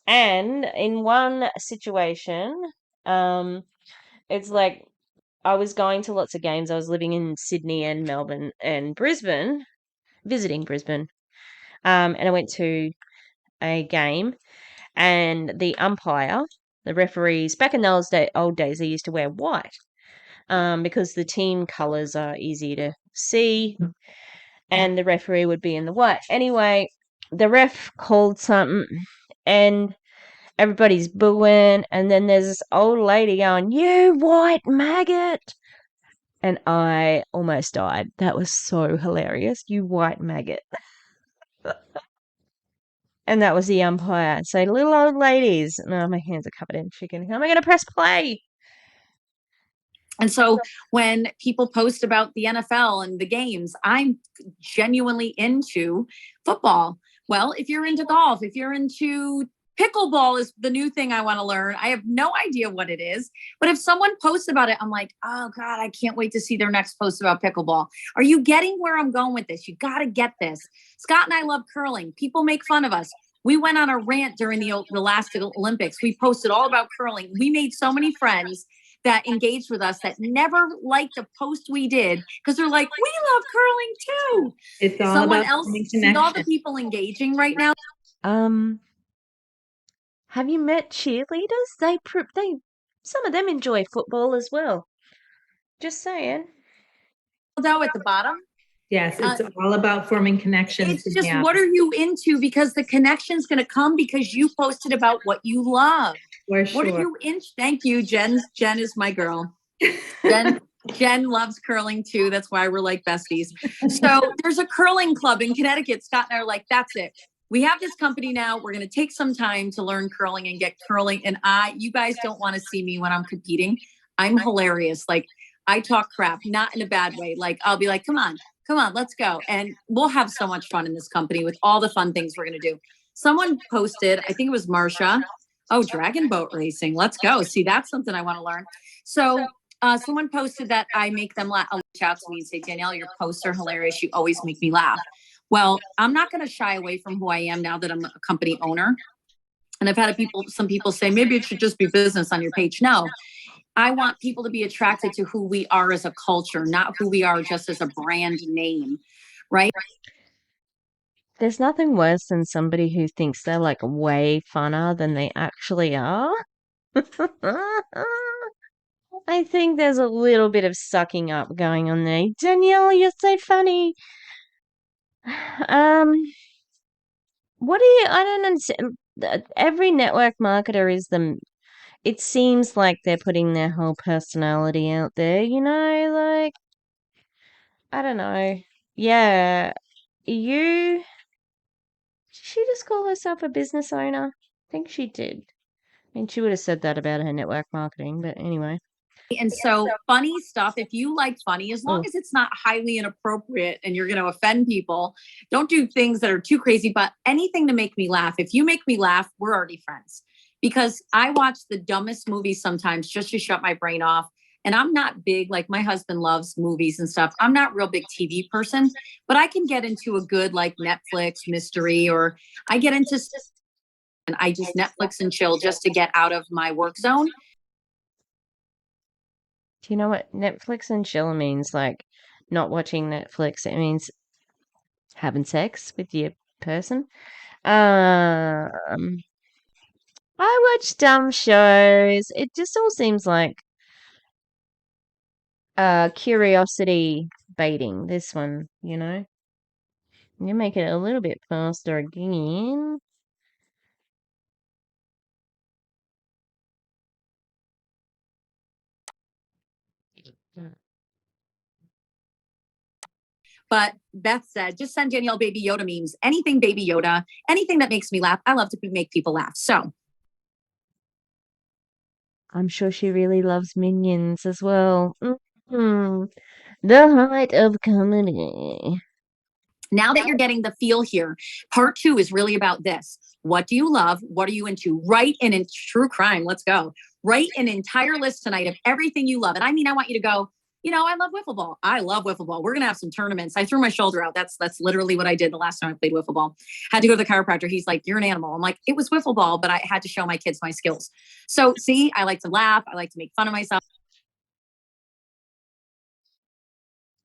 And in one situation, it's like I was going to lots of games. I was living in Sydney and Melbourne and Brisbane, visiting Brisbane. And I went to a game, and the umpire, the referees, back in those old days, they used to wear white, because the team colours are easy to see, and the referee would be in the white. Anyway, the ref called something, and everybody's booing, and then there's this old lady going, "You white maggot!" And I almost died. That was so hilarious. You white maggot. And that was the umpire. So little old ladies. No, my hands are covered in chicken. How am I going to press play? And so when people post about the NFL and the games, I'm genuinely into football. Well, if you're into golf, if you're into pickleball is the new thing I want to learn. I have no idea what it is, but if someone posts about it, I'm like, oh God, I can't wait to see their next post about pickleball. Are you getting where I'm going with this? You got to get this. Scott and I love curling. People make fun of us. We went on a rant during the last Olympics. We posted all about curling. We made so many friends that engaged with us that never liked a post we did because they're like, we love curling too. It's all Someone about else, see all the people engaging right now. Have you met cheerleaders? They some of them enjoy football as well. Just saying. Down at the bottom. Yes, it's all about forming connections. It's just, what are you into? Because the connection's going to come because you posted about what you love. For sure. What are you into? Thank you, Jen. Jen is my girl. Jen loves curling too. That's why we're like besties. So there's a curling club in Connecticut. Scott and I are like, that's it. We have this company now. We're going to take some time to learn curling and get curling. And you guys don't want to see me when I'm competing. I'm hilarious. Like, I talk crap, not in a bad way. Like, I'll be like, come on, let's go. And we'll have so much fun in this company with all the fun things we're going to do. Someone posted, I think it was Marsha. Oh, dragon boat racing. Let's go. See, that's something I want to learn. So someone posted that I make them laugh. Reach out to me and say, Danelle, your posts are hilarious. You always make me laugh. Well, I'm not going to shy away from who I am now that I'm a company owner. And I've had some people say, maybe it should just be business on your page. No, I want people to be attracted to who we are as a culture, not who we are just as a brand name, right? There's nothing worse than somebody who thinks they're like way funner than they actually are. I think there's a little bit of sucking up going on there. Danelle, you're so funny. What do you, I don't understand. Every network marketer is it seems like they're putting their whole personality out there, like, I don't know. Yeah, did she just call herself a business owner? I think she did. I mean, she would have said that about her network marketing, but anyway. And so funny stuff, if you like funny, as long as it's not highly inappropriate and you're going to offend people, don't do things that are too crazy, but anything to make me laugh. If you make me laugh, we're already friends, because I watch the dumbest movies sometimes just to shut my brain off. And I'm not big, like my husband loves movies and stuff. I'm not a real big TV person, but I can get into a good like Netflix mystery, or I get into and I just Netflix and chill just to get out of my work zone. Do you know what Netflix and chill means? Like, not watching Netflix. It means having sex with your person. I watch dumb shows. It just all seems like curiosity baiting. This one, You make it a little bit faster again. But Beth said, just send Danielle Baby Yoda memes, anything Baby Yoda, anything that makes me laugh. I love to make people laugh. So I'm sure she really loves Minions as well. The height of comedy. now that you're getting the feel here, part 2 is really about this. What do you love? What are you into? Write in true crime. Let's go. Write an entire list tonight of everything you love. And I mean, I want you to go, I love wiffle ball. I love wiffle ball. We're going to have some tournaments. I threw my shoulder out. That's literally what I did the last time I played wiffle ball. Had to go to the chiropractor. He's like, you're an animal. I'm like, it was wiffle ball, but I had to show my kids my skills. So see, I like to laugh. I like to make fun of myself.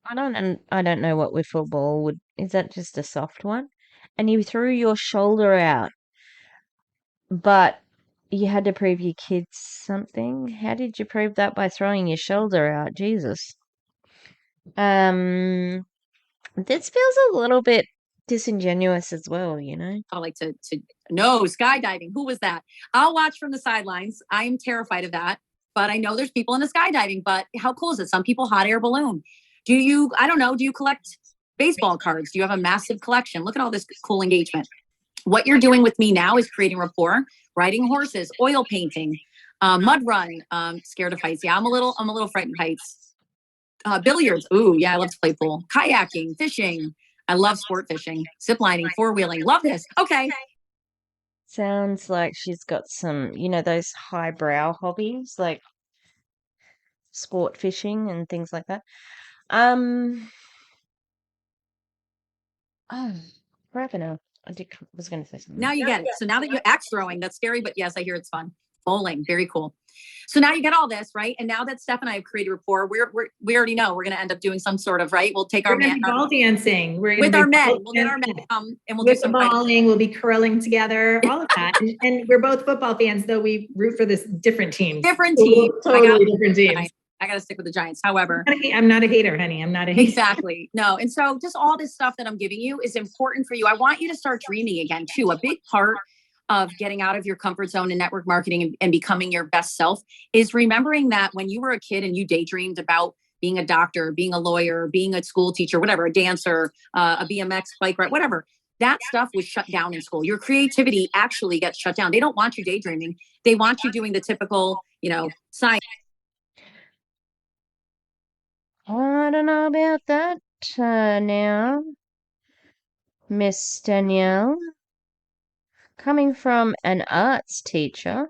I don't know what wiffle ball is that just a soft one? And you threw your shoulder out, but you had to prove your kids something. How did you prove that by throwing your shoulder out? Jesus. This feels a little bit disingenuous as well, I like to no skydiving. Who was that? I'll watch from the sidelines. I'm terrified of that, but I know there's people in the skydiving. But how cool is it? Some people hot air balloon. I don't know. Do you collect baseball cards? Do you have a massive collection? Look at all this cool engagement. What you're doing with me now is creating rapport, riding horses, oil painting, mud run, scared of heights. Yeah, I'm a little frightened of heights. Billiards. Ooh, yeah, I love to play pool. Kayaking, fishing. I love sport fishing, zip lining, four-wheeling. Love this. Okay. Sounds like she's got some, those highbrow hobbies like sport fishing and things like that. Oh, crap, no. Was going to say something. Now you get it. So now that you're axe throwing, that's scary, but yes, I hear it's fun. Bowling, very cool. So now you get all this, right? And now that Steph and I have created rapport, we already know we're going to end up doing some sort of, right? We'll take our men ball dancing. We're with gonna our be men. ball We'll get our men dancing. come and we'll With do the some balling. We'll be curling together. All of that, and we're both football fans, though we root for this different teams. different teams. Totally different teams. I got to stick with the Giants. However, I'm not a hater, honey. I'm not a hater. Exactly. No. And so just all this stuff that I'm giving you is important for you. I want you to start dreaming again too. A big part of getting out of your comfort zone in network marketing and becoming your best self is remembering that when you were a kid and you daydreamed about being a doctor, being a lawyer, being a school teacher, whatever, a dancer, a BMX bike ride, whatever, that stuff was shut down in school. Your creativity actually gets shut down. They don't want you daydreaming. They want you doing the typical, science. I don't know about that now, Miss Danielle. Coming from an arts teacher,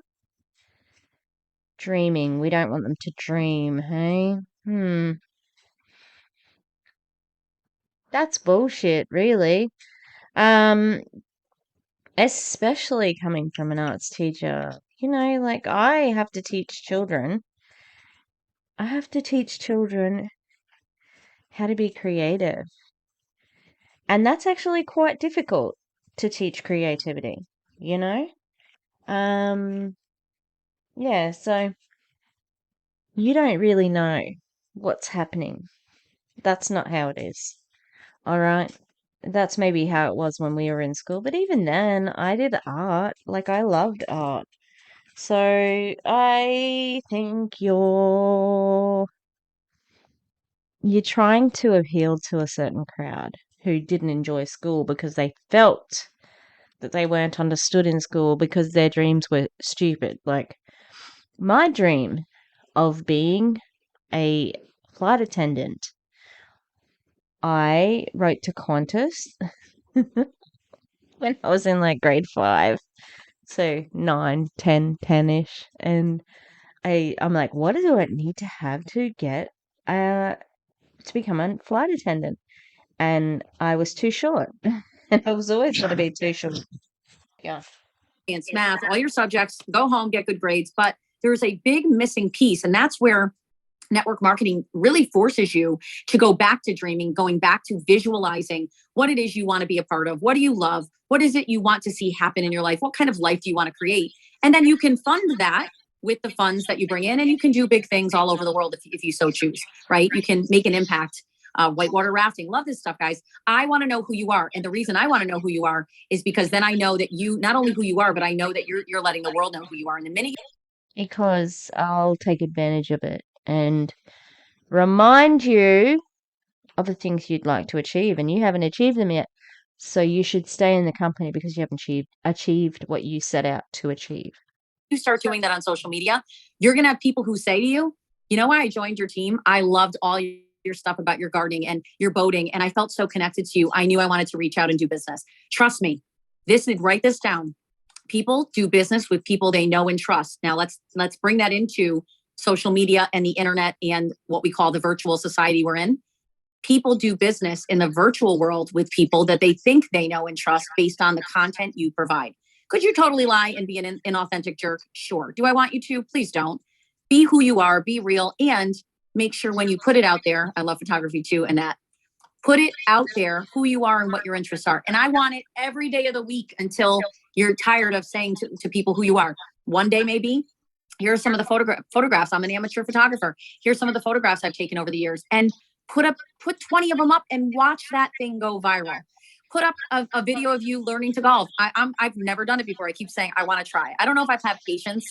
dreaming. We don't want them to dream, hey? That's bullshit, really. Especially coming from an arts teacher. Like I have to teach children. I have to teach children how to be creative. And that's actually quite difficult to teach creativity, you know? Yeah, so you don't really know what's happening. That's not how it is. All right. That's maybe how it was when we were in school, but even then, I did art. Like, I loved art. So I think you're trying to appeal to a certain crowd who didn't enjoy school because they felt that they weren't understood in school because their dreams were stupid. Like my dream of being a flight attendant, I wrote to Qantas when I was in like grade 5. So 9, 10, 10-ish. And I'm like, what do I need to have to get to become a flight attendant? And I was too short. And I was always going to be too short. Yeah. Math, all your subjects, go home, get good grades. But there's a big missing piece. And that's where network marketing really forces you to go back to dreaming, going back to visualizing what it is you want to be a part of. What do you love? What is it you want to see happen in your life? What kind of life do you want to create? And then you can fund that with the funds that you bring in, and you can do big things all over the world if you so choose, right? You can make an impact. Whitewater rafting. Love this stuff, guys. I want to know who you are. And the reason I want to know who you are is because then I know that you, not only who you are, but I know that you're letting the world know who you are. And the minute Because I'll take advantage of it and remind you of the things you'd like to achieve, and you haven't achieved them yet. So you should stay in the company because you haven't achieved what you set out to achieve. you start doing that on social media, you're going to have people who say to you, you know why I joined your team? I loved all your stuff about your gardening and your boating, and I felt so connected to you. I knew I wanted to reach out and do business. Trust me, write this down. People do business with people they know and trust. Now let's bring that into social media and the internet and what we call the virtual society we're in. People do business in the virtual world with people that they think they know and trust based on the content you provide. Could you totally lie and be an inauthentic jerk? Sure. Do I want you to? Please don't. Be who you are, be real, and make sure when you put it out there, I love photography too, Annette, put it out there who you are and what your interests are. And I want it every day of the week until you're tired of saying to people who you are. One day maybe, here are some of the photographs. I'm an amateur photographer. Here's some of the photographs I've taken over the years. And put 20 of them up and watch that thing go viral. Put up a video of you learning to golf. I've never done it before. I keep saying I want to try. I don't know if I've had patience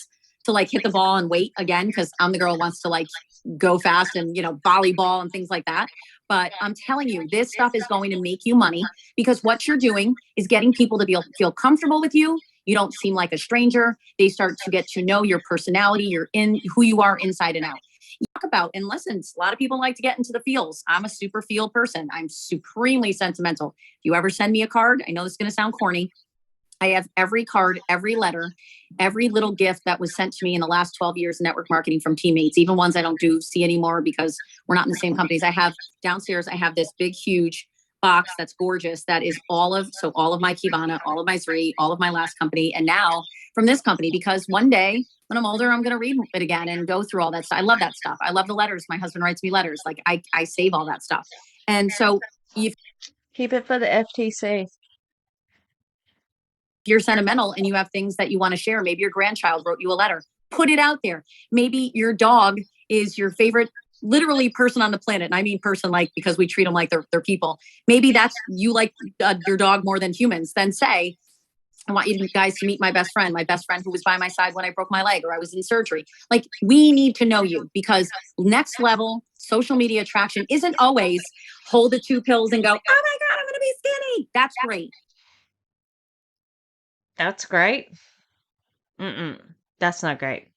to like hit the ball and wait again because I'm the girl who wants to like go fast and volleyball and things like that. But I'm telling you, this stuff is going to make you money because what you're doing is getting people to feel comfortable with you. You don't seem like a stranger. They start to get to know your personality, who you are inside and out. You talk about, and listen, a lot of people like to get into the feels. I'm a super feel person. I'm supremely sentimental. If you ever send me a card, I know this is going to sound corny. I have every card, every letter, every little gift that was sent to me in the last 12 years in network marketing from teammates, even ones I don't see anymore because we're not in the same companies. I have downstairs, I have this big, huge box that's gorgeous. That is all of my Kibana, all of my Sri, all of my last company. And now from this company, because one day when I'm older, I'm going to read it again and go through all that stuff. I love that stuff. I love the letters. My husband writes me letters. Like I save all that stuff. And so if Keep it for the FTC. you're sentimental and you have things that you want to share, maybe your grandchild wrote you a letter, put it out there. Maybe your dog is your favorite literally person on the planet. And I mean person like because we treat them like they're people. Maybe that's you like your dog more than humans. Then say, I want you guys to meet my best friend who was by my side when I broke my leg or I was in surgery. Like we need to know you because next level social media attraction isn't always hold the 2 pills and go, oh my God, I'm going to be skinny. That's great. That's great. That's not great.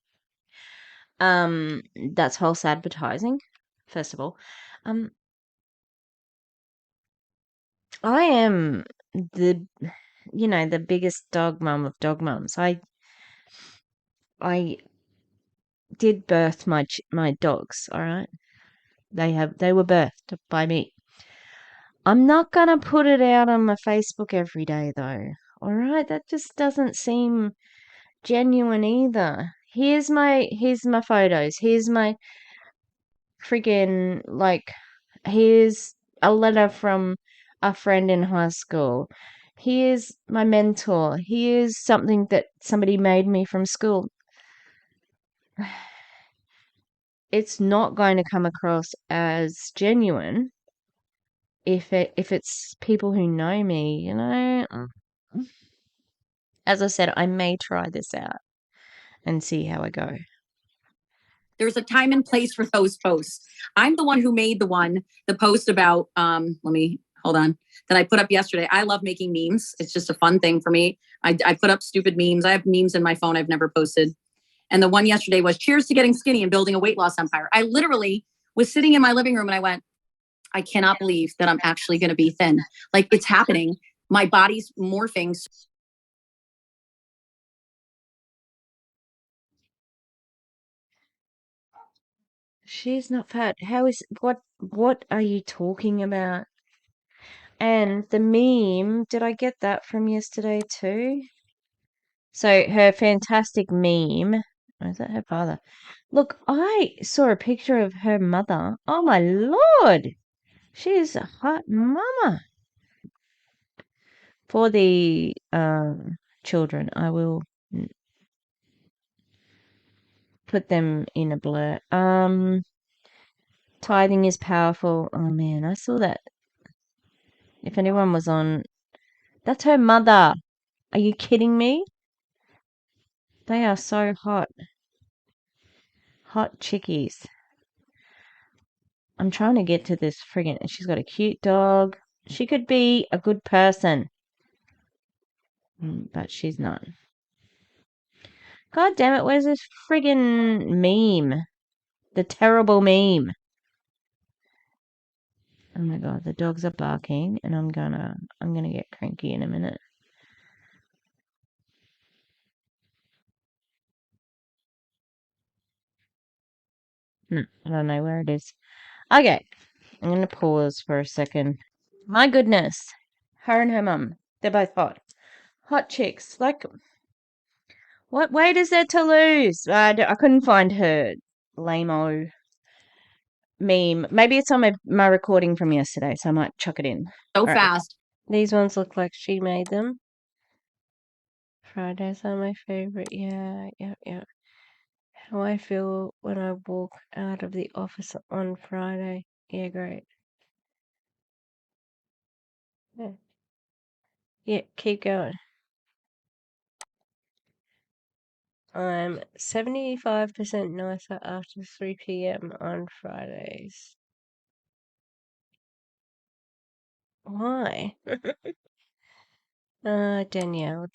That's false advertising, first of all. I am the biggest dog mum of dog mums. I did birth my dogs, all right? They were birthed by me. I'm not gonna put it out on my Facebook every day though. All right? That just doesn't seem genuine either. Here's my photos. Here's my friggin' here's a letter from a friend in high school. Here's my mentor. Here's something that somebody made me from school. It's not going to come across as genuine if it's people who know me, As I said, I may try this out and see how I go. There's a time and place for those posts. I'm the one who made the post about, hold on, that I put up yesterday. I love making memes. It's just a fun thing for me. I put up stupid memes. I have memes in my phone I've never posted. And the one yesterday was cheers to getting skinny and building a weight loss empire. I literally was sitting in my living room and I went, I cannot believe that I'm actually going to be thin. Like it's happening. My body's morphing. She's not fat. What are you talking about? And the meme, did I get that from yesterday too? So her fantastic meme, or is that her father? Look, I saw a picture of her mother. Oh my Lord! She's a hot mama. For the children, I will put them in a blur. Tithing is powerful. Oh man, I saw that. If anyone was on, that's her mother. Are you kidding me? They are so hot. Hot chickies. I'm trying to get to this friggin'. She's got a cute dog. She could be a good person. But she's not. God damn it, where's this friggin' meme? The terrible meme. Oh my god, the dogs are barking and I'm gonna get cranky in a minute. I don't know where it is. Okay, I'm gonna pause for a second. My goodness, her and her mum, they're both hot. Hot chicks. Like, what weight is there to lose? I couldn't find her lame-o meme. Maybe it's on my recording from yesterday, so I might chuck it in. So Alright. fast. These ones look like she made them. Fridays are my favorite. Yeah. How I feel when I walk out of the office on Friday. Yeah, great. Yeah, keep going. I'm 75% nicer after 3 p.m. on Fridays. Why? Danielle,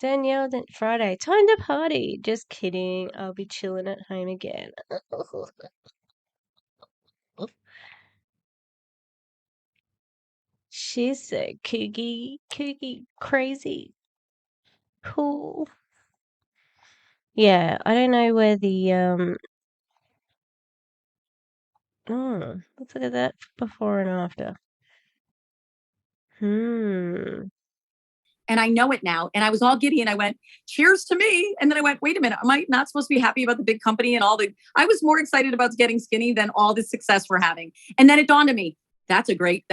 Friday, time to party. Just kidding. I'll be chilling at home again. She's so kooky, crazy, cool. Yeah, I don't know where the let's look at that before and after. And I know it now. And I was all giddy and I went, cheers to me. And then I went, wait a minute, am I not supposed to be happy about the big company and all I was more excited about getting skinny than all the success we're having. And then it dawned on me, that's a great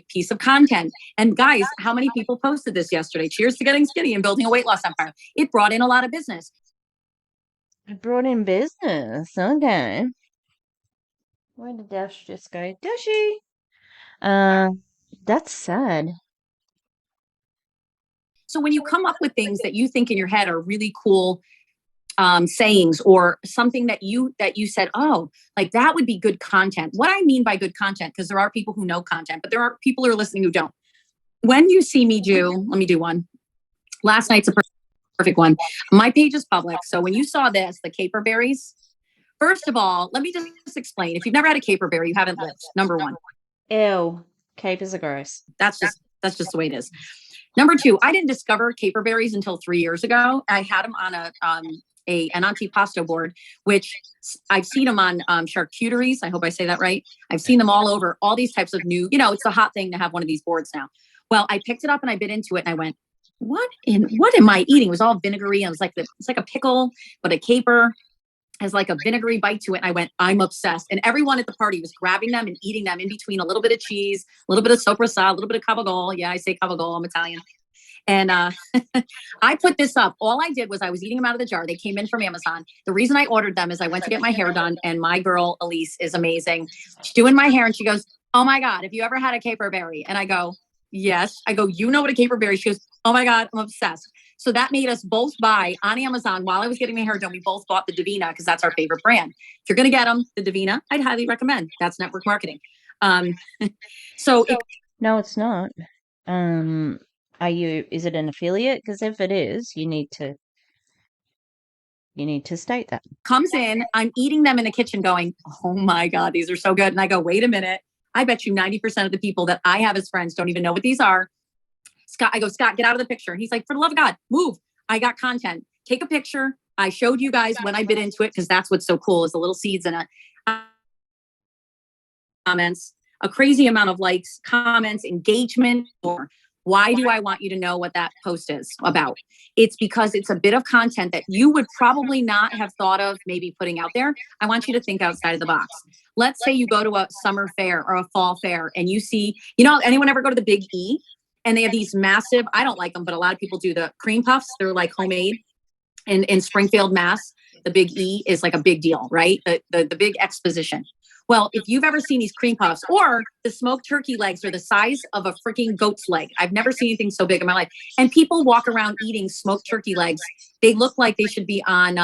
piece of content. And guys, how many people posted this yesterday? Cheers to getting skinny and building a weight loss empire. It brought in a lot of business. It brought in business. Okay. Where did Dash just go? Dashy! That's sad. So when you come up with things that you think in your head are really cool sayings or something that you said, oh, like that would be good content. What I mean by good content, because there are people who know content, but there are people who are listening who don't. When you see me let me do one. Last night's a perfect one. My page is public. So when you saw this, the caper berries, first of all, let me just explain. If you've never had a caper berry, you haven't lived. Number one. Ew. Capers are gross. That's just the way it is. Number two, I didn't discover caper berries until 3 years ago. I had them on an antipasto board, which I've seen them on charcuteries. I hope I say that right. I've seen them all over, all these types of new, it's a hot thing to have one of these boards now. Well, I picked it up and I bit into it and I went, what am I eating? It was all vinegary. And it's like a pickle, but a caper has like a vinegary bite to it. And I went, I'm obsessed. And everyone at the party was grabbing them and eating them in between a little bit of cheese, a little bit of sopressata, a little bit of cavagol. Yeah, I say cavagol, I'm Italian. And I put this up. All I did was I was eating them out of the jar. They came in from Amazon. The reason I ordered them is I went to get my hair done and my girl, Elise, is amazing. She's doing my hair and she goes, oh my God, have you ever had a caper berry? And I go, yes. I go, you know what a caper berry? She goes, oh my God, I'm obsessed. So that made us both buy on Amazon while I was getting my hair done. We both bought the Davina because that's our favorite brand. If you're going to get them, the Davina, I'd highly recommend. That's network marketing. No, it's not. Is it an affiliate? Because if it is, you need to state that. Comes in, I'm eating them in the kitchen going, oh my God, these are so good. And I go, wait a minute. I bet you 90% of the people that I have as friends don't even know what these are. Scott, I go, Scott, get out of the picture. And he's like, for the love of God, move. I got content. Take a picture. I showed you guys when I bit into it because that's what's so cool is the little seeds in it. Comments, a crazy amount of likes, comments, engagement. Or why do I want you to know what that post is about? It's because it's a bit of content that you would probably not have thought of maybe putting out there. I want you to think outside of the box. Let's say you go to a summer fair or a fall fair and you see, anyone ever go to the Big E? And they have these massive, I don't like them, but a lot of people do the cream puffs. They're like homemade in Springfield, Mass. The Big E is like a big deal, right? The big exposition. Well, if you've ever seen these cream puffs or the smoked turkey legs are the size of a freaking goat's leg. I've never seen anything so big in my life. And people walk around eating smoked turkey legs. They look like they should be on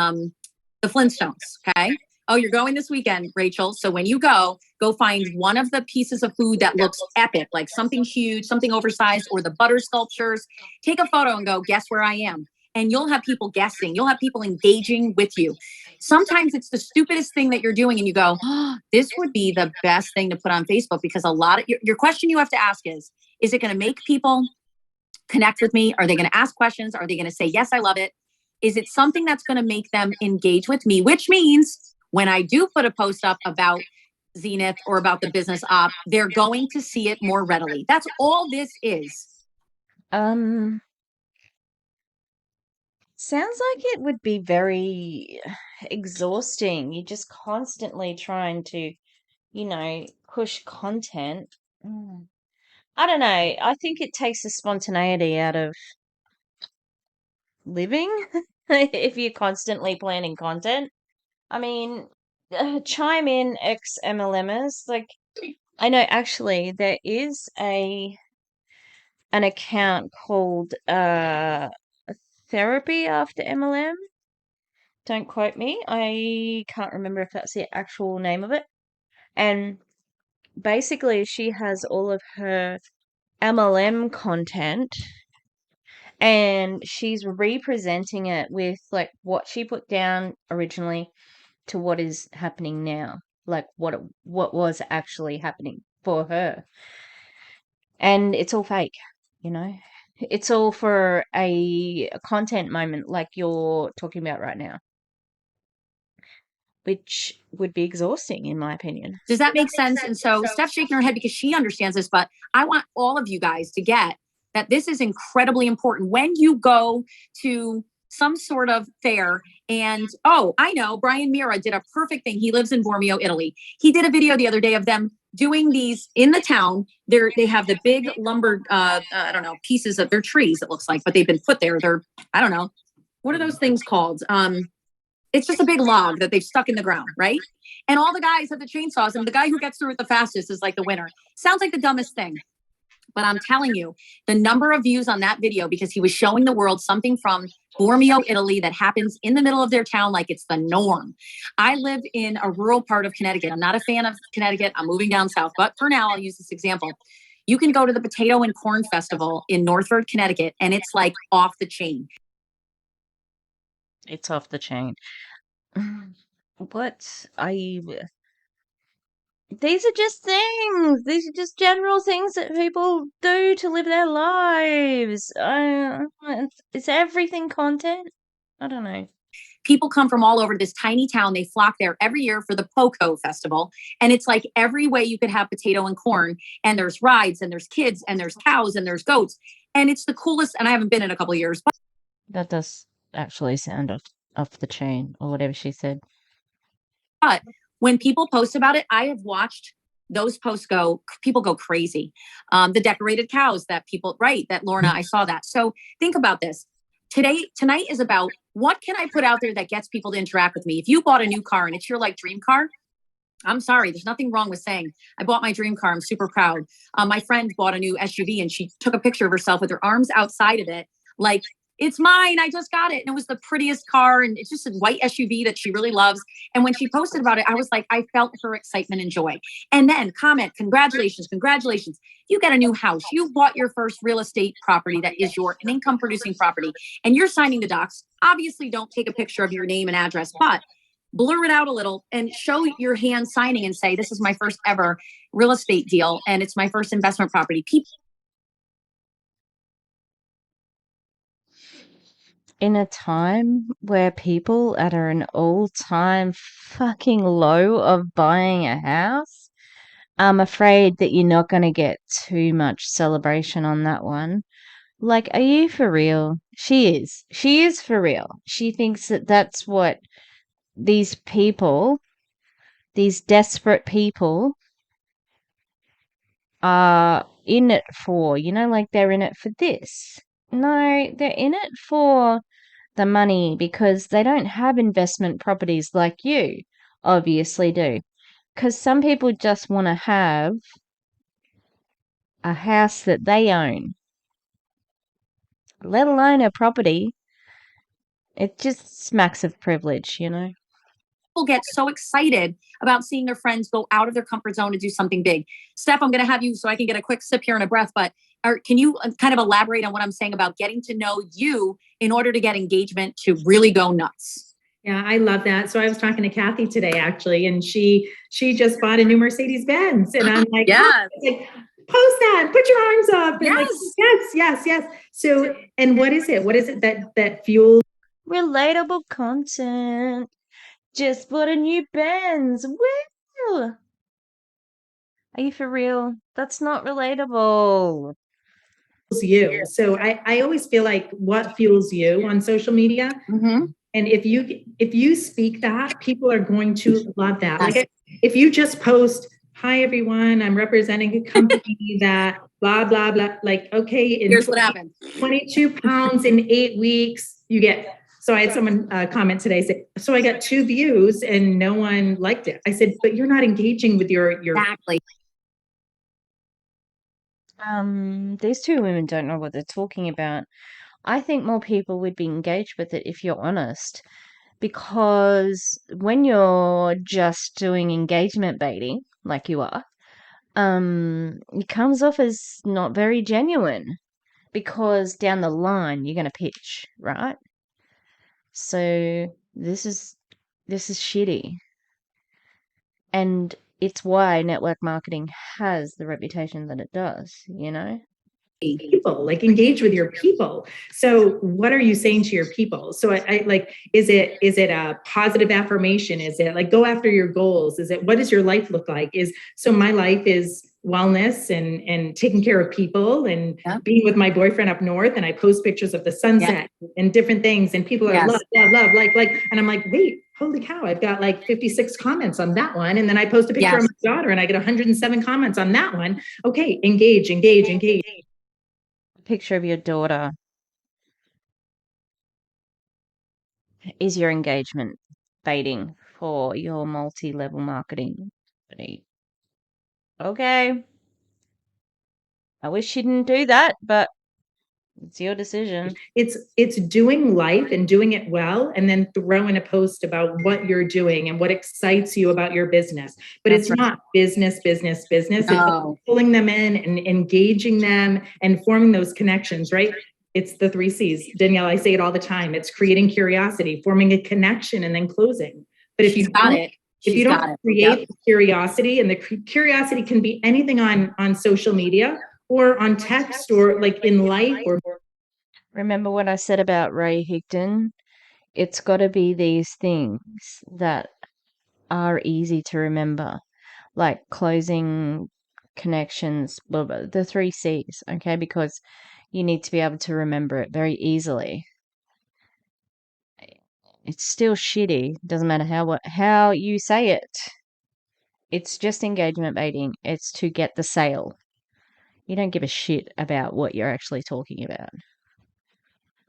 the Flintstones, okay? Oh, you're going this weekend, Rachel. So when you go find one of the pieces of food that looks epic, like something huge, something oversized, or the butter sculptures. Take a photo and go, guess where I am. And you'll have people guessing. You'll have people engaging with you. Sometimes it's the stupidest thing that you're doing and you go, oh, this would be the best thing to put on Facebook because a lot of your question you have to ask is it going to make people connect with me? Are they going to ask questions? Are they going to say, yes, I love it? Is it something that's going to make them engage with me? Which means when I do put a post up about Zenith or about the business op, they're going to see it more readily. That's all this is. Sounds like it would be very exhausting. You're just constantly trying to, push content. I don't know. I think it takes the spontaneity out of living if you're constantly planning content. I mean, chime in ex-MLMers. Like, I know actually there is an account called Therapy After MLM. Don't quote me. I can't remember if that's the actual name of it. And basically, she has all of her MLM content, and she's representing it with like what she put down originally to what is happening now, like what was actually happening for her. And it's all fake, you know? It's all for a content moment like you're talking about right now, which would be exhausting in my opinion. Does that make sense? And so Steph's shaking her head because she understands this, but I want all of you guys to get that this is incredibly important. When you go to some sort of fair and, oh, I know, Brian Mira did a perfect thing. He lives in Bormio, Italy. He did a video the other day of them doing these in the town. They have the big lumber, I don't know, pieces of their trees, it looks like, but they've been put there. They're, I don't know, what are those things called? It's just a big log that they've stuck in the ground, right? And all the guys have the chainsaws, and the guy who gets through it the fastest is like the winner. Sounds like the dumbest thing. But I'm telling you, the number of views on that video, because he was showing the world something from Bormio, Italy, that happens in the middle of their town like it's the norm. I live in a rural part of Connecticut. I'm not a fan of Connecticut. I'm moving down south. But for now, I'll use this example. You can go to the Potato and Corn Festival in Northford, Connecticut, and it's like off the chain. It's off the chain. What these are just things. These are just general things that people do to live their lives. It's everything content. I don't know. People come from all over this tiny town. They flock there every year for the Poco Festival. And it's like every way you could have potato and corn. And there's rides and there's kids and there's cows and there's goats. And it's the coolest. And I haven't been in a couple of years. But That does actually sound off the chain or whatever she said. But when people post about it, I have watched those posts people go crazy. The decorated cows that people, right, that Lorna, I saw that. So think about this. Tonight is about what can I put out there that gets people to interact with me? If you bought a new car and it's your like dream car, I'm sorry, there's nothing wrong with saying, I bought my dream car. I'm super proud. My friend bought a new SUV and she took a picture of herself with her arms outside of it. Like, it's mine. I just got it. And it was the prettiest car. And it's just a white SUV that she really loves. And when she posted about it, I was like, I felt her excitement and joy. And then comment, congratulations, congratulations. You get a new house. You bought your first real estate property that is an income producing property. And you're signing the docs. Obviously, don't take a picture of your name and address, but blur it out a little and show your hand signing and say, this is my first ever real estate deal. And it's my first investment property. People in a time where people are at an all-time fucking low of buying a house, I'm afraid that you're not going to get too much celebration on that one. Like, are you for real? She is. She is for real. She thinks that that's what these people, these desperate people, are in it for. You know, like they're in it for this. No, they're in it for the money because they don't have investment properties like you obviously do. Because some people just want to have a house that they own, let alone a property. It just smacks of privilege, you know? get so excited about seeing their friends go out of their comfort zone to do something big. Steph, I'm going to have you so I can get a quick sip here and a breath, but can you kind of elaborate on what I'm saying about getting to know you in order to get engagement to really go nuts? Yeah, I love that. So I was talking to Kathy today, actually, and she just bought a new Mercedes Benz, and I'm like, yes. Post that, put your arms up, and yes. yes. So, and what is it? What is it that fuels relatable content? Just bought a new Benz. Woo! Are you for real? That's not relatable. you? So I always feel like what fuels you on social media. Mm-hmm. And if you speak that, people are going to love that. Like if you just post, hi everyone, I'm representing a company that blah, blah, blah. Like, okay. Here's what happened. 22 pounds in 8 weeks, you get. So I had someone comment today, say, so I got 2 views and no one liked it. I said, but you're not engaging with your. Exactly. These two women don't know what they're talking about. I think more people would be engaged with it if you're honest. Because when you're just doing engagement baiting, like you are, it comes off as not very genuine because down the line you're going to pitch, right? So this is shitty. And it's why network marketing has the reputation that it does, you know? People, like engage with your people. So what are you saying to your people? So I like, is it a positive affirmation? Is it like, go after your goals? Is it, what does your life look like? So my life is wellness and taking care of people and being with my boyfriend up north. And I post pictures of the sunset and different things. And people are love, like, and I'm like, wait, holy cow, I've got like 56 comments on that one. And then I post a picture of my daughter and I get 107 comments on that one. Okay, engage. Picture of your daughter is your engagement baiting for your multi-level marketing company. Okay. I wish you didn't do that, but it's your decision. It's doing life and doing it well, and then throw in a post about what you're doing and what excites you about your business. But it's not business. It's like pulling them in and engaging them and forming those connections, right? It's the 3 C's. Danelle, I say it all the time. It's creating curiosity, forming a connection, and then closing. But if you don't create curiosity, and the curiosity can be anything on social media or on text or like in life or. Remember what I said about Ray Higdon? It's got to be these things that are easy to remember, like closing, connections, blah, blah, the 3 C's, okay? Because you need to be able to remember it very easily. It's still shitty. Doesn't matter how you say it. It's just engagement baiting. It's to get the sale. You don't give a shit about what you're actually talking about.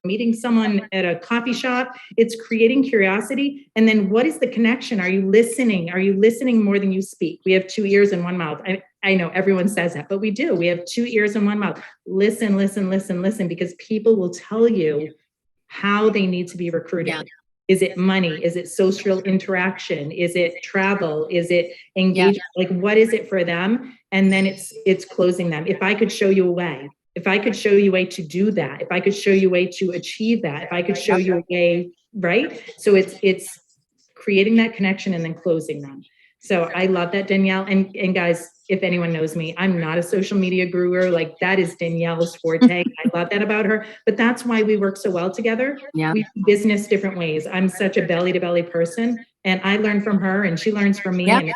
Meeting someone at a coffee shop, it's creating curiosity. And then what is the connection? Are you listening? Are you listening more than you speak? We have 2 ears and 1 mouth. I know everyone says that, but we do. We have 2 ears and 1 mouth. Listen, because people will tell you how they need to be recruited. Yeah. Is it money? Is it social interaction? Is it travel? Is it engagement? Like, what is it for them? And then it's closing them. If I could show you a way, if I could show you a way to do that, if I could show you a way to achieve that, if I could show you a way, right? So it's creating that connection and then closing them. So I love that, Danelle. And guys, if anyone knows me, I'm not a social media guru. Like, that is Danielle's forte. I love that about her, but that's why we work so well together. Yeah. We do business different ways. I'm such a belly to belly person, and I learn from her and she learns from me. Yeah, and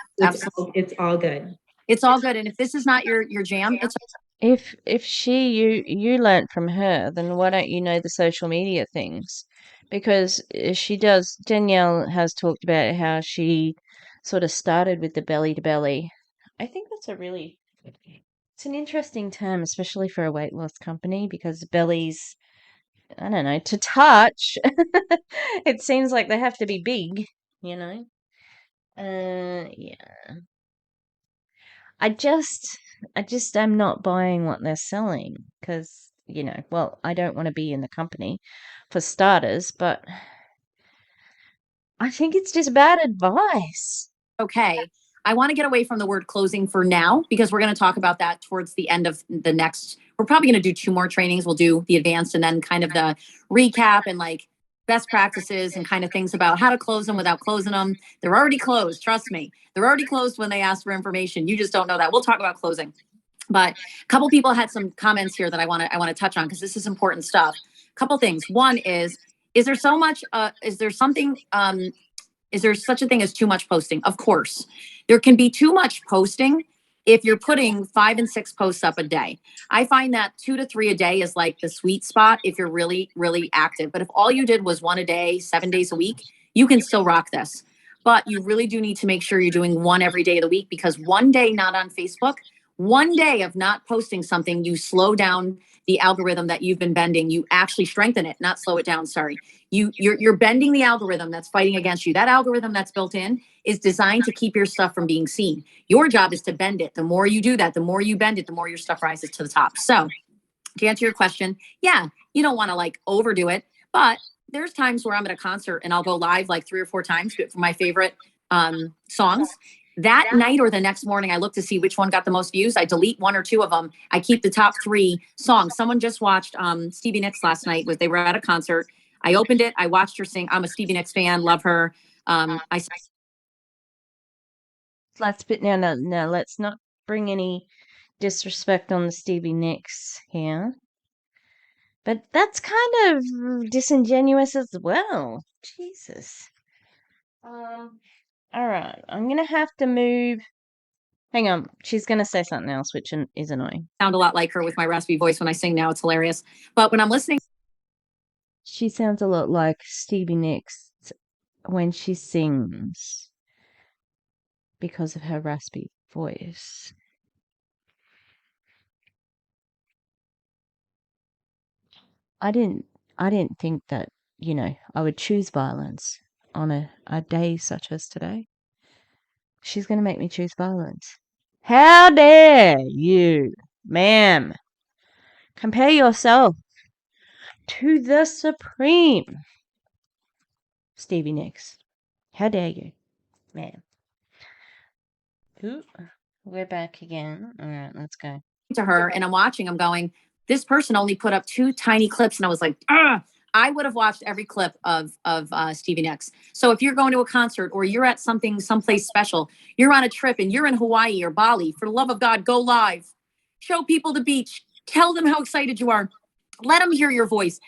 it's all good. It's all good. And if this is not your jam, it's if you learnt from her, then why don't you know the social media things? Because she does. Danielle has talked about how she sort of started with the belly to belly. I think that's it's an interesting term, especially for a weight loss company, because bellies, I don't know, to touch, it seems like they have to be big, you know? Yeah. I just am not buying what they're selling because, well, I don't want to be in the company for starters, but I think it's just bad advice. Okay. I want to get away from the word closing for now because we're going to talk about that towards the end of the next. We're probably going to do 2 more trainings. We'll do the advanced and then kind of the recap and like best practices and kind of things about how to close them without closing them. They're already closed. Trust me. They're already closed when they ask for information. You just don't know that. We'll talk about closing. But a couple people had some comments here that I want to touch on because this is important stuff. A couple things. One is there so much, is there something, is there such a thing as too much posting? Of course. There can be too much posting if you're putting 5 and 6 posts up a day. I find that 2 to 3 a day is like the sweet spot if you're really, really active. But if all you did was 1 a day, 7 days a week, you can still rock this. But you really do need to make sure you're doing 1 every day of the week, because 1 day not on Facebook, 1 day of not posting something, you slow down the algorithm that you've been bending. You actually strengthen it, not slow it down. Sorry. You're bending the algorithm that's fighting against you. That algorithm that's built in is designed to keep your stuff from being seen. Your job is to bend it. The more you do that, the more you bend it, the more your stuff rises to the top. So to answer your question, yeah, you don't want to like overdo it, but there's times where I'm at a concert and I'll go live like 3 or 4 times for my favorite songs. That night or the next morning, I look to see which one got the most views. I delete 1 or 2 of them. I keep the top 3 songs. Someone just watched Stevie Nicks last night. They were at a concert. I opened it. I watched her sing. I'm a Stevie Nicks fan. Love her. No, let's not bring any disrespect on the Stevie Nicks here. But that's kind of disingenuous as well. Jesus. All right. I'm gonna have to move. Hang on. She's gonna say something else, which is annoying. Sound a lot like her with my raspy voice when I sing now. It's hilarious. But when I'm listening, she sounds a lot like Stevie Nicks when she sings because of her raspy voice. I didn't think that, I would choose violence on a day such as today. She's going to make me choose violence. How dare you, ma'am, compare yourself to the Supreme Stevie Nicks. How dare you, ma'am. Ooh, we're back again. All right, let's go. To her and I'm watching, I'm going, this person only put up 2 tiny clips. And I was like, I would have watched every clip of Stevie Nicks. So if you're going to a concert or you're at someplace special, you're on a trip and you're in Hawaii or Bali, for the love of God, go live. Show people the beach. Tell them how excited you are. Let them hear your voice.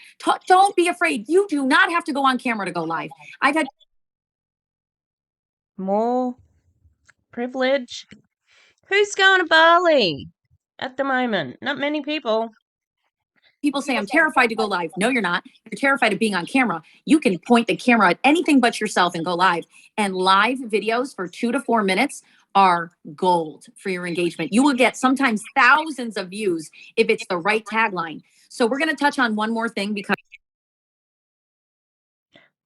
Don't be afraid. You do not have to go on camera to go live. I've had more privilege. Who's going to Bali at the moment? Not many people. people say, I'm terrified to go live. No, you're not. You're terrified of being on camera. You can point the camera at anything but yourself and go live. And live videos for 2 to 4 minutes are gold for your engagement. You will get sometimes thousands of views if it's the right tagline. So we're going to touch on one more thing because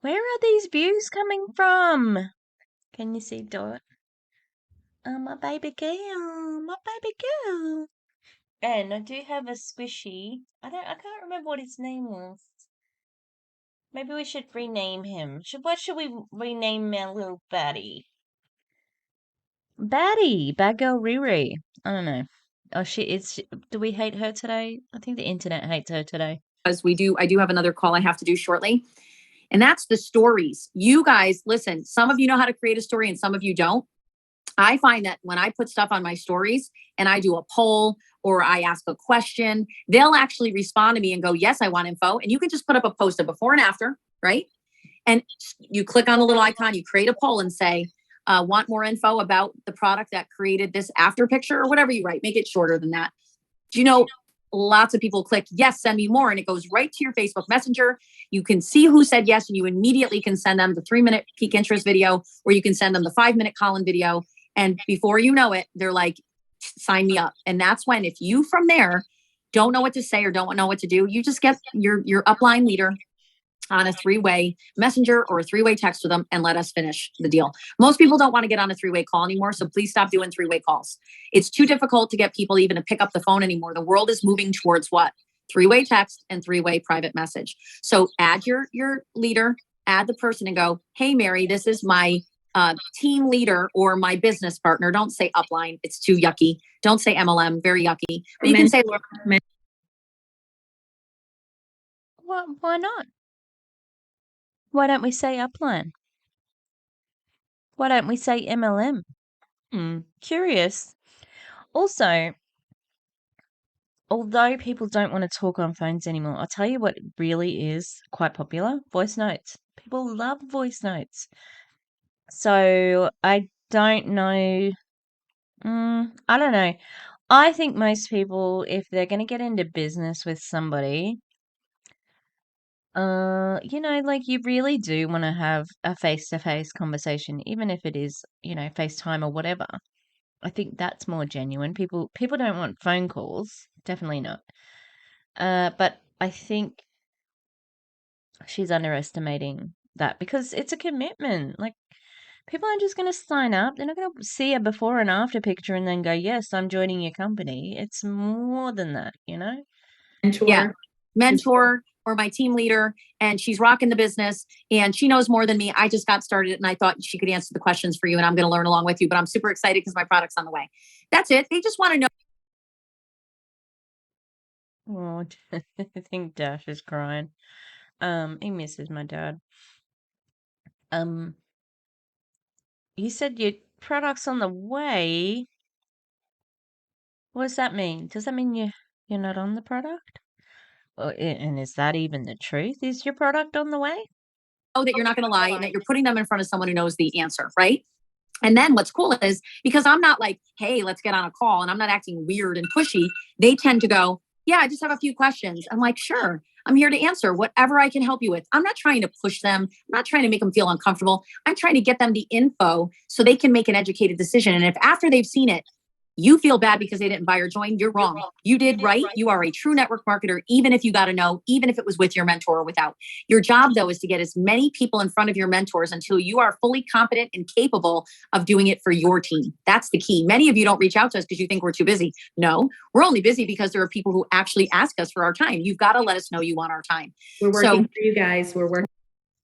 where are these views coming from? Can you see Dot? Oh, my baby girl, my baby girl. And I do have a squishy. I can't remember what his name was. Maybe we should rename him. What should we rename our little baddie? Bad girl Riri. I don't know. Oh, do we hate her today? I think the internet hates her today. I do have another call I have to do shortly. And that's the stories. You guys, listen, some of you know how to create a story and some of you don't. I find that when I put stuff on my stories and I do a poll or I ask a question, they'll actually respond to me and go, yes, I want info. And you can just put up a post of before and after, right? And you click on the little icon, you create a poll and say, want more info about the product that created this after picture or whatever you write, make it shorter than that. Do you know, lots of people click, yes, send me more. And it goes right to your Facebook Messenger. You can see who said yes, and you immediately can send them the 3-minute peak interest video, or you can send them the 5-minute call-in video. And before you know it, they're like, sign me up. And that's when, if you from there don't know what to say or don't know what to do, you just get your upline leader on a 3-way messenger or a 3-way text with them and let us finish the deal. Most people don't want to get on a 3-way call anymore. So please stop doing 3-way calls. It's too difficult to get people even to pick up the phone anymore. The world is moving towards what? 3-way text and 3-way private message. So add your leader, add the person and go, hey, Mary, this is my team leader or my business partner. Don't say upline. It's too yucky. Don't say MLM. Very yucky. But you can say, why not? Why don't we say upline? Why don't we say MLM? Curious. Also, although people don't want to talk on phones anymore, I'll tell you what really is quite popular: voice notes. People love voice notes. So I don't know. I don't know. I think most people, if they're going to get into business with somebody, like you really do want to have a face-to-face conversation, even if it is, FaceTime or whatever. I think that's more genuine. People don't want phone calls, definitely not. But I think she's underestimating that because it's a commitment. Like, people aren't just going to sign up. They're not going to see a before and after picture and then go, yes, I'm joining your company. It's more than that, mentor or my team leader, and she's rocking the business and she knows more than me. I just got started and I thought she could answer the questions for you, and I'm going to learn along with you, but I'm super excited because my product's on the way. That's it. They just want to know. Oh, I think Dash is crying. He misses my dad. You said your product's on the way. What does that mean? Does that mean you're not on the product? And is that even the truth? Is your product on the way? That you're not going to lie and that you're putting them in front of someone who knows the answer, right? And then what's cool is because I'm not like, hey, let's get on a call, and I'm not acting weird and pushy, they tend to go, yeah, I just have a few questions. I'm like, sure, I'm here to answer whatever I can help you with. I'm not trying to push them. I'm not trying to make them feel uncomfortable. I'm trying to get them the info so they can make an educated decision. And if after they've seen it, you feel bad because they didn't buy or join, you're wrong. You did right. You are a true network marketer, even if you got to know, even if it was with your mentor or without. Your job, though, is to get as many people in front of your mentors until you are fully competent and capable of doing it for your team. That's the key. Many of you don't reach out to us because you think we're too busy. No, we're only busy because there are people who actually ask us for our time. You've got to let us know you want our time. We're working for you guys. We're working.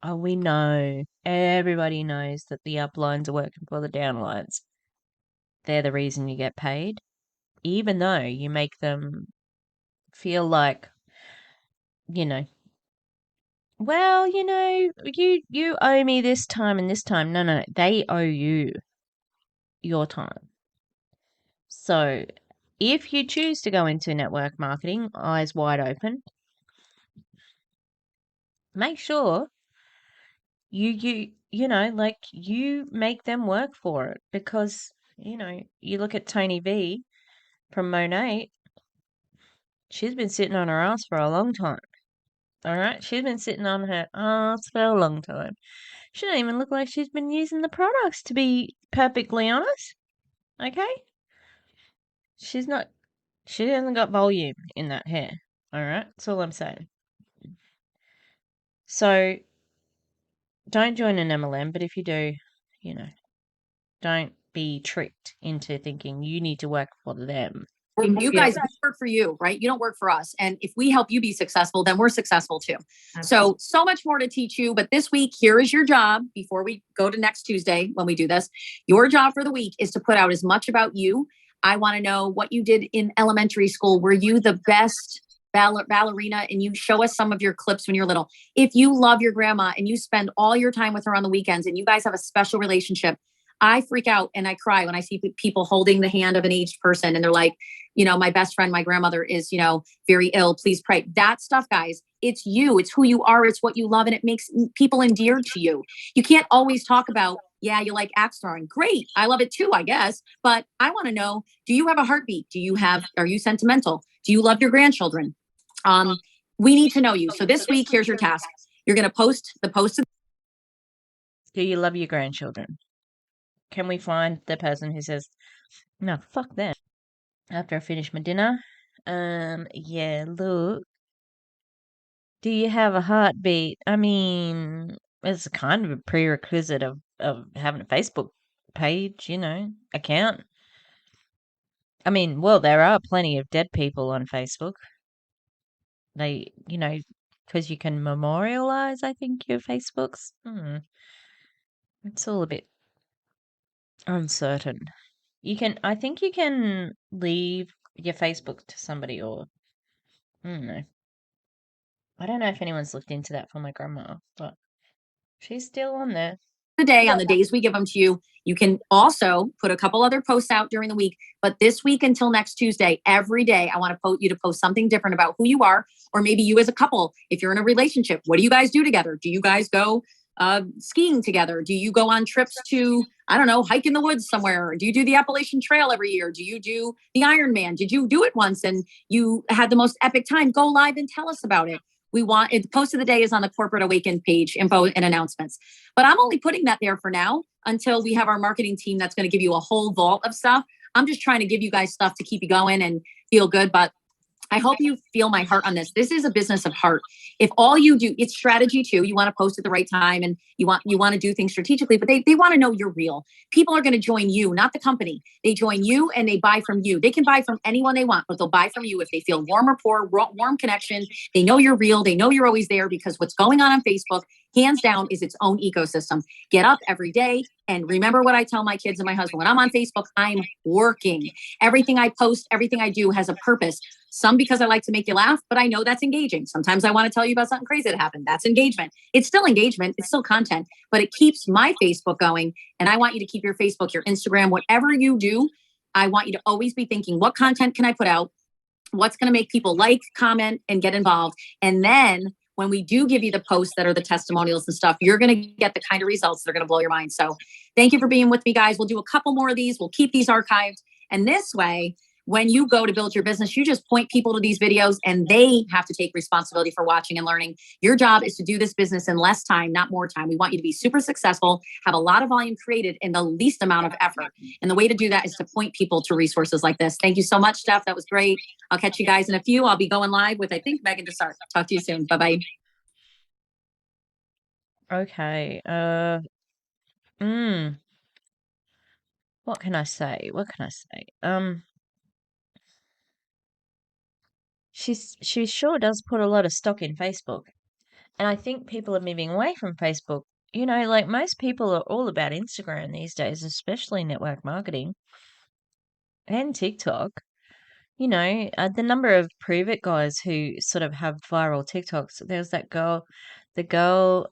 Oh, we know. Everybody knows that the uplines are working for the downlines. They're the reason you get paid, even though you make them feel like, well, you owe me this time and this time. No, they owe you your time. So if you choose to go into network marketing, eyes wide open, make sure you make them work for it, because, you look at Tony V from Monet, she's been sitting on her ass for a long time. All right. She's been sitting on her ass for a long time. She doesn't even look like she's been using the products, to be perfectly honest. Okay? She hasn't got volume in that hair. All right? That's all I'm saying. So don't join an MLM, but if you do, don't be tricked into thinking you need to work for them. You guys work for you, right? You don't work for us. And if we help you be successful, then we're successful too. So much more to teach you. But this week, here is your job before we go to next Tuesday when we do this. Your job for the week is to put out as much about you. I want to know what you did in elementary school. Were you the best ballerina? And you show us some of your clips when you're little. If you love your grandma and you spend all your time with her on the weekends and you guys have a special relationship, I freak out and I cry when I see people holding the hand of an aged person and they're like, my best friend, my grandmother is, very ill. Please pray. That stuff, guys, it's you. It's who you are. It's what you love. And it makes people endeared to you. You can't always talk about, yeah, you like axe throwing. Great. I love it too, I guess. But I want to know, do you have a heartbeat? Are you sentimental? Do you love your grandchildren? We need to know you. So this week, here's your task. You're going to post the post. Do you love your grandchildren? Can we find the person who says, no, fuck them, after I finish my dinner? Yeah, look. Do you have a heartbeat? I mean, it's kind of a prerequisite of having a Facebook page, account. I mean, well, there are plenty of dead people on Facebook. They, because you can memorialize, I think, your Facebooks. It's all a bit uncertain. I think you can leave your Facebook to somebody, or, I don't know. I don't know if anyone's looked into that for my grandma, but she's still on there. The day on the days we give them to you. You can also put a couple other posts out during the week, but this week until next Tuesday, every day, I want you to post something different about who you are, or maybe you as a couple. If you're in a relationship, what do you guys do together? Do you guys go skiing together? Do you go on trips to, I don't know, hike in the woods somewhere? Do you do the Appalachian Trail every year? Do you do the Ironman? Did you do it once and you had the most epic time? Go live and tell us about it. The post of the day is on the corporate Awakend page, info and announcements. But I'm only putting that there for now until we have our marketing team that's going to give you a whole vault of stuff. I'm just trying to give you guys stuff to keep you going and feel good. But I hope you feel my heart on this. This is a business of heart. If all you do, it's strategy too. You want to post at the right time and you want to do things strategically, but they want to know you're real. People are going to join you, not the company. They join you and they buy from you. They can buy from anyone they want, but they'll buy from you if they feel warm rapport, warm connection. They know you're real. They know you're always there, because what's going on Facebook, hands down, is its own ecosystem. Get up every day and remember what I tell my kids and my husband. When I'm on Facebook, I'm working. Everything I post, everything I do has a purpose. Some because I like to make you laugh, but I know that's engaging. Sometimes I want to tell you about something crazy that happened. That's engagement. It's still engagement. It's still content, but it keeps my Facebook going. And I want you to keep your Facebook, your Instagram, whatever you do. I want you to always be thinking, what content can I put out? What's going to make people like, comment, and get involved? And then when we do give you the posts that are the testimonials and stuff, you're going to get the kind of results that are going to blow your mind. So thank you for being with me, guys. We'll do a couple more of these. We'll keep these archived. And this way, when you go to build your business, you just point people to these videos and they have to take responsibility for watching and learning. Your job is to do this business in less time, not more time. We want you to be super successful, have a lot of volume created in the least amount of effort. And the way to do that is to point people to resources like this. Thank you so much, Steph. That was great. I'll catch you guys in a few. I'll be going live with, I think, Megan Desart. Talk to you soon. Bye-bye. Okay. What can I say? What can I say? She sure does put a lot of stock in Facebook. And I think people are moving away from Facebook. You know, like most people are all about Instagram these days, especially network marketing and TikTok. You know, the number of Prove It guys who sort of have viral TikToks. There's that girl, the girl,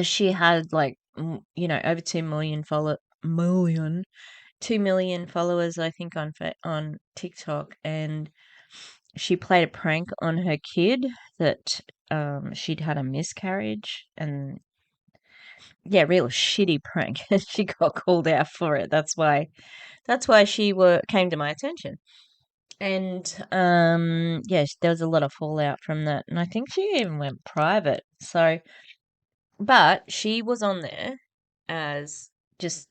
she had like, you know, over 2 million followers, I think, on TikTok, and she played a prank on her kid that she'd had a miscarriage, and yeah, real shitty prank. She got called out for it. That's why she came to my attention. And yeah, there was a lot of fallout from that, and I think she even went private. So, but she was on there as just,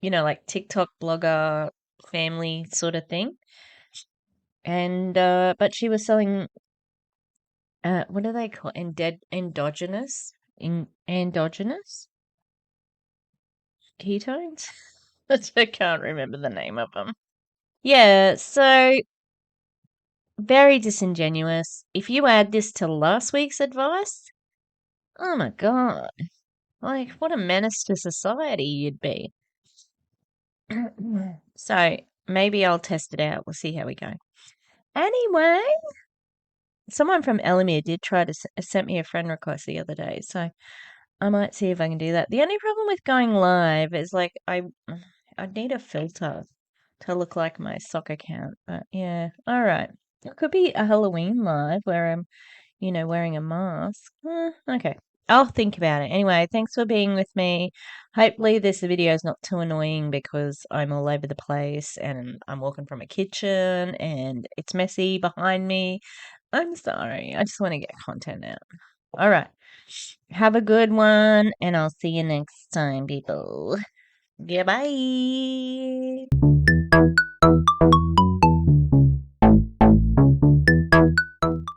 you know, like TikTok blogger family sort of thing. And but she was selling what do they call endogenous ketones? I can't remember the name of them. Yeah, so very disingenuous. If you add this to last week's advice, oh my God, like what a menace to society you'd be. So maybe I'll test it out. We'll see how we go. Anyway, someone from Elamere did try to sent me a friend request the other day, so I might see if I can do that. The only problem with going live is like I need a filter to look like my sock account. But yeah, all right. It could be a Halloween live where I'm, you know, wearing a mask. Okay. I'll think about it. Anyway, thanks for being with me. Hopefully this video is not too annoying because I'm all over the place and I'm walking from a kitchen and it's messy behind me. I'm sorry. I just want to get content out. All right. Have a good one and I'll see you next time, people. Goodbye.